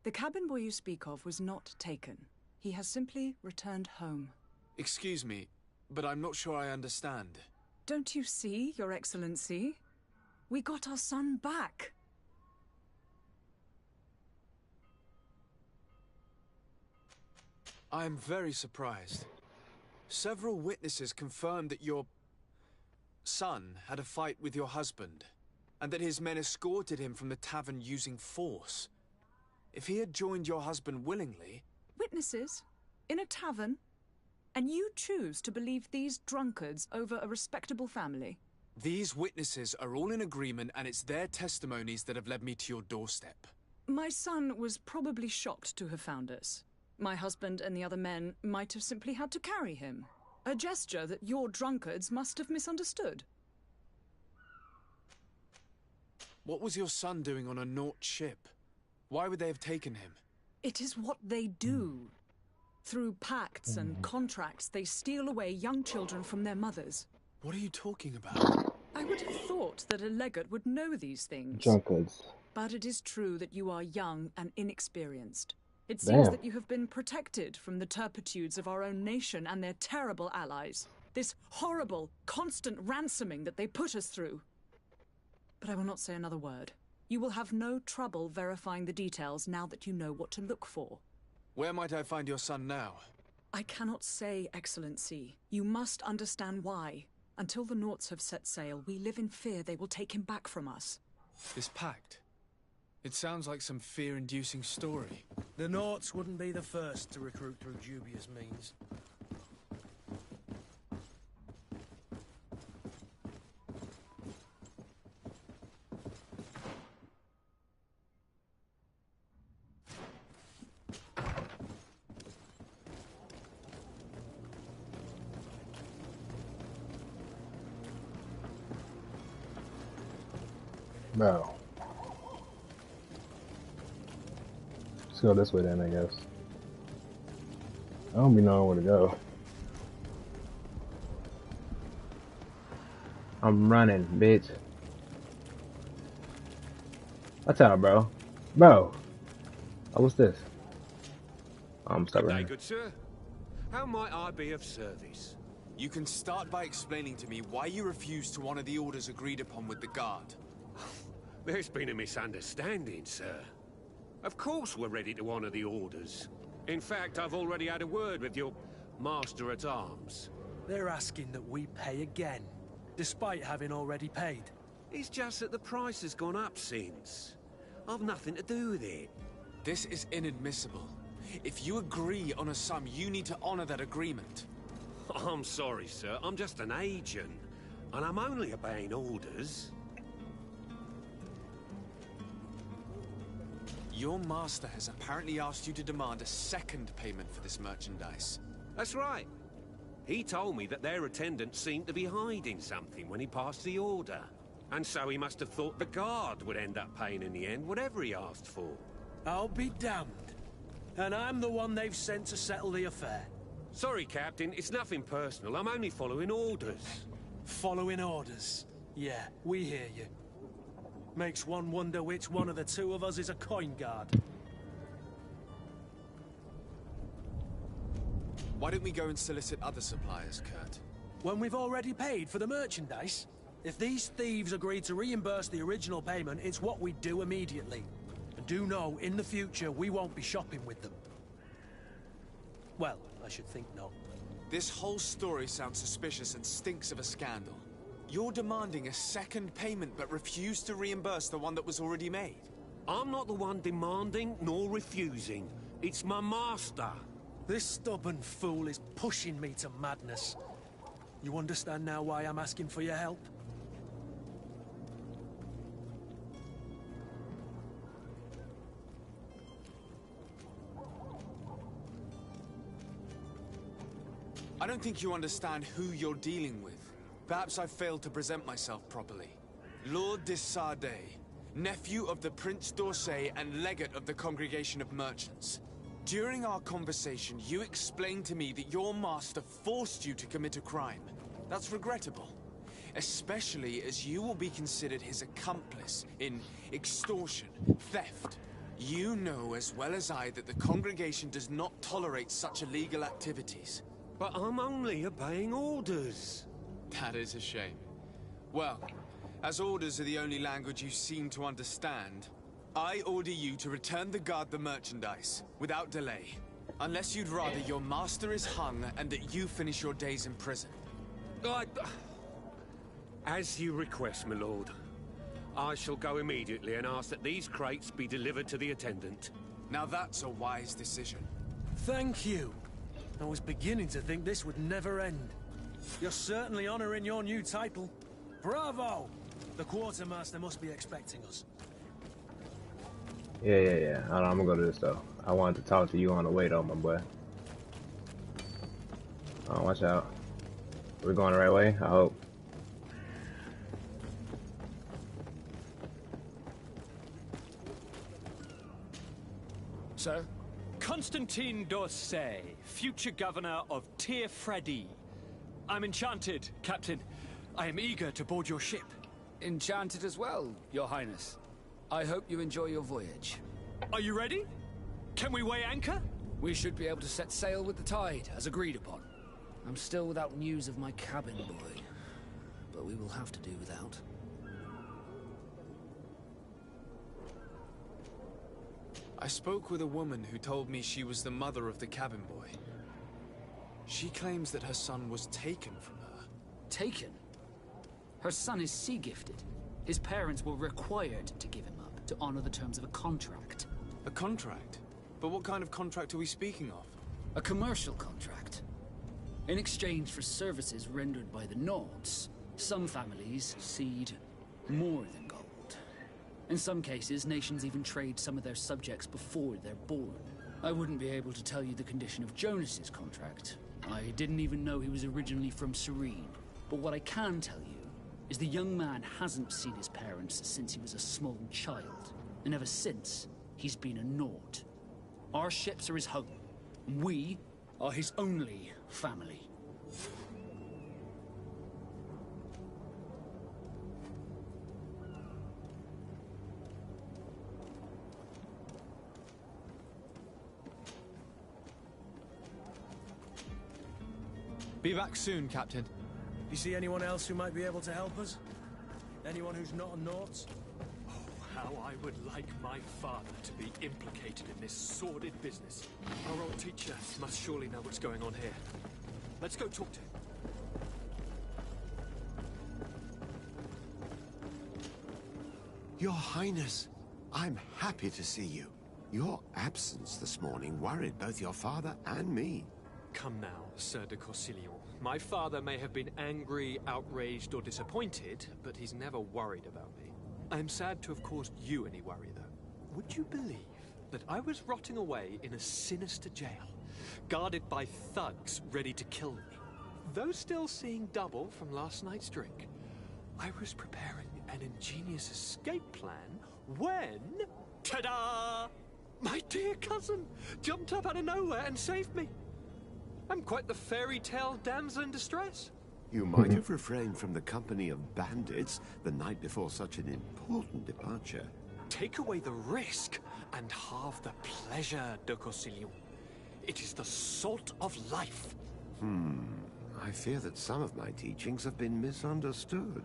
Speaker 11: The cabin boy you speak of was not taken. He has simply returned home.
Speaker 4: Excuse me, but I'm not sure I understand.
Speaker 11: Don't you see, Your Excellency? We got our son back.
Speaker 4: I am very surprised. Several witnesses confirmed that your son had a fight with your husband, and that his men escorted him from the tavern using force. If he had joined your husband willingly...
Speaker 11: Witnesses? In a tavern? And you choose to believe these drunkards over a respectable family?
Speaker 4: These witnesses are all in agreement, and it's their testimonies that have led me to your doorstep.
Speaker 11: My son was probably shocked to have found us. My husband and the other men might have simply had to carry him. A gesture that your drunkards must have misunderstood.
Speaker 4: What was your son doing on a Naut ship? Why would they have taken him?
Speaker 11: It is what they do. Through pacts and contracts, they steal away young children from their mothers.
Speaker 4: What are you talking about?
Speaker 11: I would have thought that a legate would know these things.
Speaker 1: Drunkards.
Speaker 11: But it is true that you are young and inexperienced. It seems
Speaker 1: Damn.
Speaker 11: that you have been protected from the turpitudes of our own nation and their terrible allies. This horrible, constant ransoming that they put us through. But I will not say another word. You will have no trouble verifying the details now that you know what to look for.
Speaker 4: Where might I find your son now?
Speaker 11: I cannot say, Excellency. You must understand why. Until the Nauts have set sail, we live in fear they will take him back from us.
Speaker 4: This pact? It sounds like some fear-inducing story.
Speaker 7: The Nauts wouldn't be the first to recruit through dubious means.
Speaker 1: Bro. Let's go this way then, I guess. I don't be knowing where to go. I'm running, bitch. Watch out, bro. Bro. Oh, what's this? I'm stuck
Speaker 10: Good day,
Speaker 1: running.
Speaker 10: good sir. How might I be of service?
Speaker 4: You can start by explaining to me why you refused to honor the orders agreed upon with the guard.
Speaker 10: There's been a misunderstanding, sir. Of course we're ready to honor the orders. In fact, I've already had a word with your master-at-arms.
Speaker 7: They're asking that we pay again, despite having already paid.
Speaker 10: It's just that the price has gone up since. I've nothing to do with it.
Speaker 4: This is inadmissible. If you agree on a sum, you need to honor that agreement.
Speaker 10: I'm sorry, sir. I'm just an agent. And I'm only obeying orders.
Speaker 4: Your master has apparently asked you to demand a second payment for this merchandise.
Speaker 10: That's right. He told me that their attendant seemed to be hiding something when he passed the order. And so he must have thought the guard would end up paying in the end, whatever he asked for.
Speaker 7: I'll be damned. And I'm the one they've sent to settle the affair.
Speaker 10: Sorry, Captain. It's nothing personal. I'm only following orders.
Speaker 7: Following orders. Yeah, we hear you. Makes one wonder which one of the two of us is a coin guard.
Speaker 4: Why don't we go and solicit other suppliers, Kurt?
Speaker 7: When we've already paid for the merchandise? If these thieves agree to reimburse the original payment, it's what we do immediately. And do know, in the future, we won't be shopping with them. Well, I should think not.
Speaker 4: This whole story sounds suspicious and stinks of a scandal. You're demanding a second payment but refuse to reimburse the one that was already made.
Speaker 10: I'm not the one demanding nor refusing. It's my master.
Speaker 7: This stubborn fool is pushing me to madness. You understand now why I'm asking for your help?
Speaker 4: I don't think you understand who you're dealing with. Perhaps I've failed to present myself properly. Lord de Sardet, nephew of the Prince d'Orsay and legate of the Congregation of Merchants. During our conversation, you explained to me that your master forced you to commit a crime. That's regrettable, especially as you will be considered his accomplice in extortion, theft. You know as well as I that the Congregation does not tolerate such illegal activities.
Speaker 10: But I'm only obeying orders.
Speaker 4: That is a shame. Well, as orders are the only language you seem to understand, I order you to return the guard the merchandise, without delay. Unless you'd rather your master is hung and that you finish your days in prison.
Speaker 10: As you request, my lord. I shall go immediately and ask that these crates be delivered to the attendant.
Speaker 4: Now that's a wise decision.
Speaker 7: Thank you. I was beginning to think this would never end. You're certainly honoring your new title. Bravo! The quartermaster must be expecting us.
Speaker 1: Yeah. Hold on, I'm gonna go to this though. I wanted to talk to you on the way though, my boy. Oh, watch out. We're going the right way? I hope.
Speaker 2: Sir? Constantine d'Orsay, future governor of Tir-Fredy. I'm enchanted, Captain. I am eager to board your ship.
Speaker 13: Enchanted as well, Your Highness. I hope you enjoy your voyage.
Speaker 2: Are you ready? Can we weigh anchor?
Speaker 13: We should be able to set sail with the tide, as agreed upon. I'm still without news of my cabin boy, but we will have to do without.
Speaker 4: I spoke with a woman who told me she was the mother of the cabin boy. She claims that her son was taken from her.
Speaker 13: Taken? Her son is sea-gifted. His parents were required to give him up to honor the terms of a contract.
Speaker 4: A contract? But what kind of contract are we speaking of?
Speaker 13: A commercial contract. In exchange for services rendered by the Nords, some families cede more than gold. In some cases, nations even trade some of their subjects before they're born. I wouldn't be able to tell you the condition of Jonas's contract. I didn't even know he was originally from Serene. But what I can tell you is the young man hasn't seen his parents since he was a small child. And ever since, he's been a Nord. Our ships are his home. We are his only family.
Speaker 2: Be back soon, Captain.
Speaker 7: You see anyone else who might be able to help us? Anyone who's not a Nort?
Speaker 2: Oh, how I would like my father to be implicated in this sordid business. Our old teacher must surely know what's going on here. Let's go talk to him.
Speaker 14: Your Highness, I'm happy to see you. Your absence this morning worried both your father and me.
Speaker 2: Come now, Sir de Corsillon. My father may have been angry, outraged, or disappointed, but he's never worried about me. I'm sad to have caused you any worry, though. Would you believe that I was rotting away in a sinister jail, guarded by thugs ready to kill me? Though still seeing double from last night's drink, I was preparing an ingenious escape plan when... ta-da! My dear cousin jumped up out of nowhere and saved me. I'm quite the fairy tale damsel in distress.
Speaker 14: You might have refrained from the company of bandits the night before such an important departure.
Speaker 2: Take away the risk and halve the pleasure, de Corsillon. It is the salt of life.
Speaker 14: I fear that some of my teachings have been misunderstood.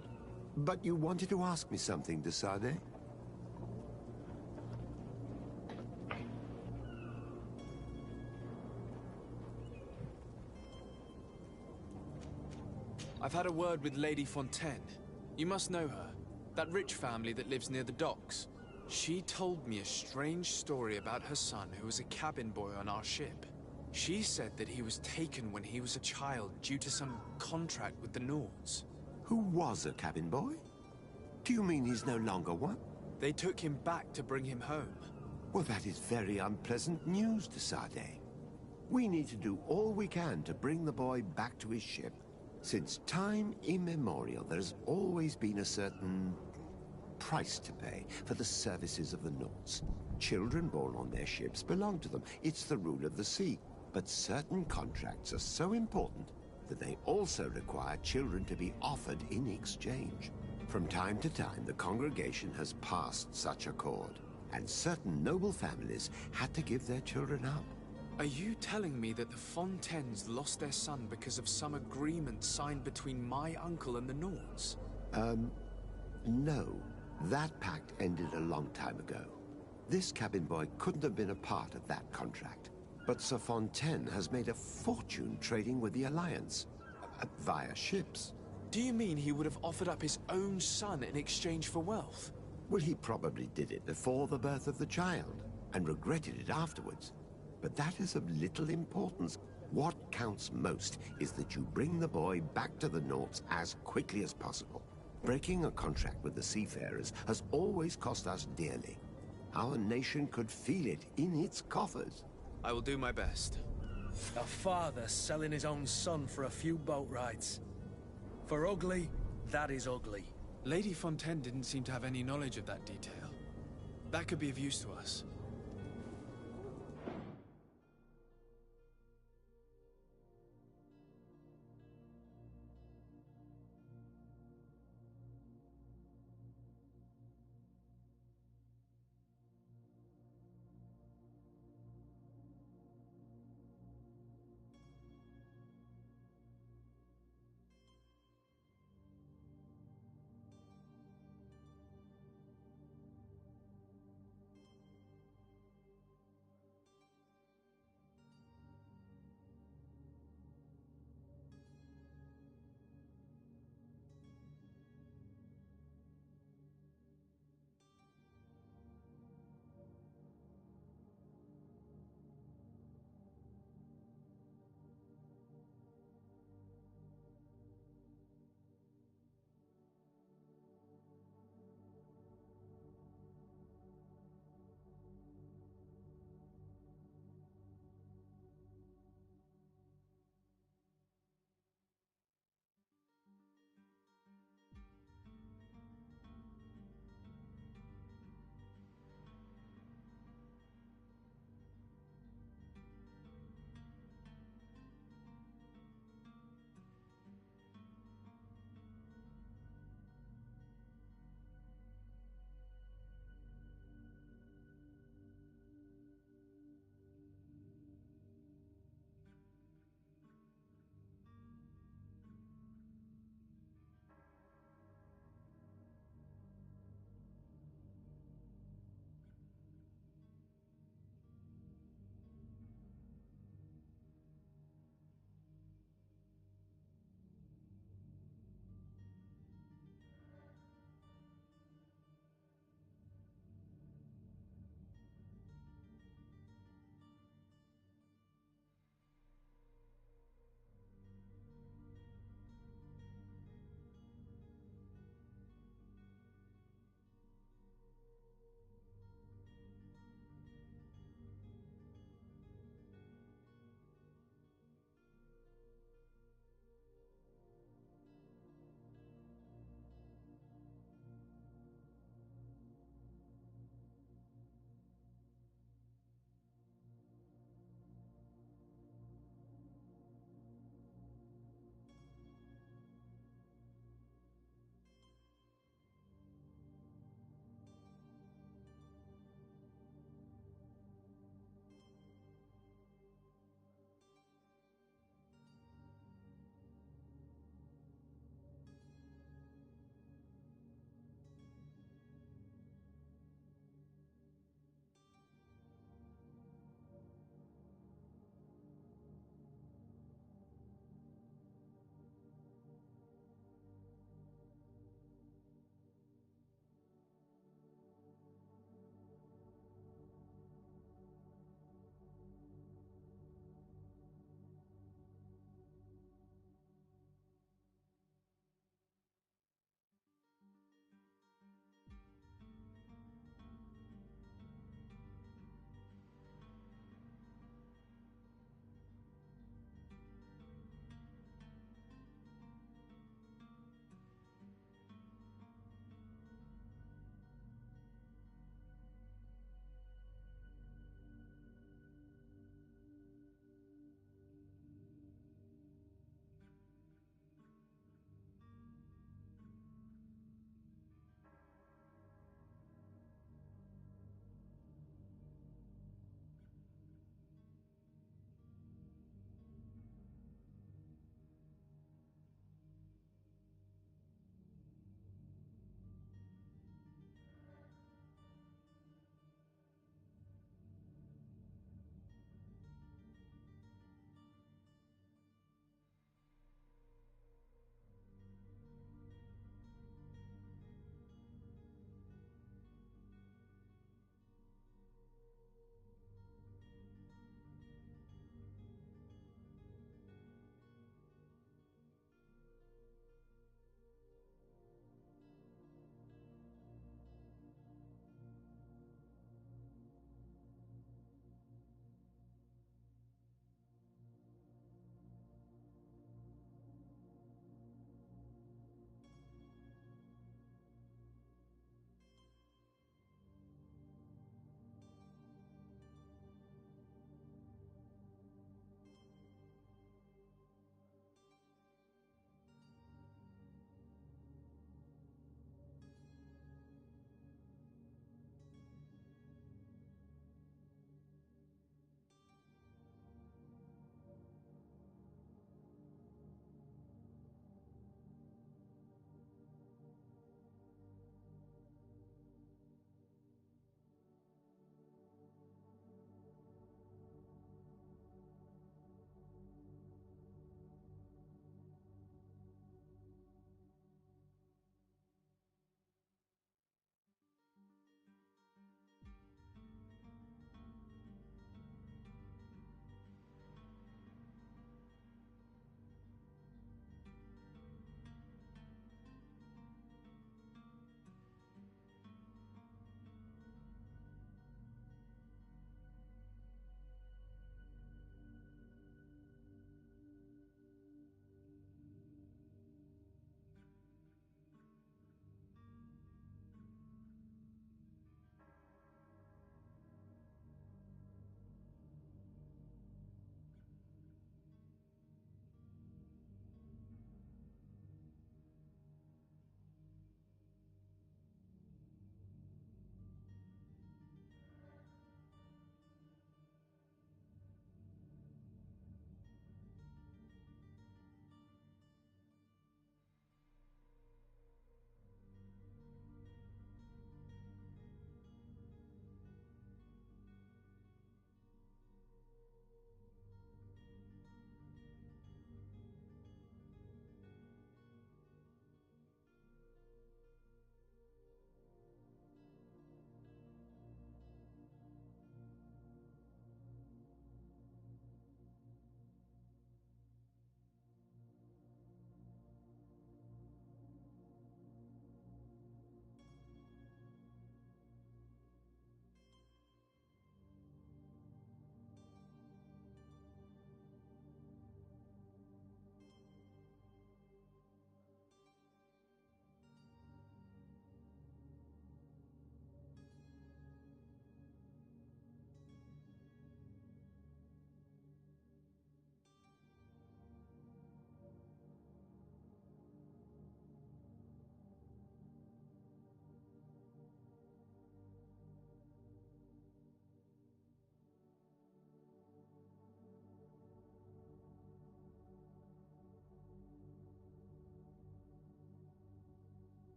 Speaker 14: But you wanted to ask me something, de Sardet?
Speaker 4: I've had a word with Lady Fontaine. You must know her. That rich family that lives near the docks. She told me a strange story about her son who was a cabin boy on our ship. She said that he was taken when he was a child due to some contract with the Nords.
Speaker 14: Who was a cabin boy? Do you mean he's no longer one?
Speaker 4: They took him back to bring him home.
Speaker 14: Well, that is very unpleasant news, de Sade. We need to do all we can to bring the boy back to his ship. Since time immemorial, there has always been a certain price to pay for the services of the Nords. Children born on their ships belong to them. It's the rule of the sea. But certain contracts are so important that they also require children to be offered in exchange. From time to time, the congregation has passed such accord, and certain noble families had to give their children up.
Speaker 4: Are you telling me that the Fontaines lost their son because of some agreement signed between my uncle and the Nords?
Speaker 14: No. That pact ended a long time ago. This cabin boy couldn't have been a part of that contract. But Sir Fontaine has made a fortune trading with the Alliance, via ships.
Speaker 4: Do you mean he would have offered up his own son in exchange for wealth?
Speaker 14: Well, he probably did it before the birth of the child, and regretted it afterwards. But that is of little importance. What counts most is that you bring the boy back to the Nords as quickly as possible. Breaking a contract with the seafarers has always cost us dearly. Our nation could feel it in its coffers.
Speaker 4: I will do my best.
Speaker 7: A father selling his own son for a few boat rides. For ugly, that is ugly.
Speaker 4: Lady Fontaine didn't seem to have any knowledge of that detail. That could be of use to us.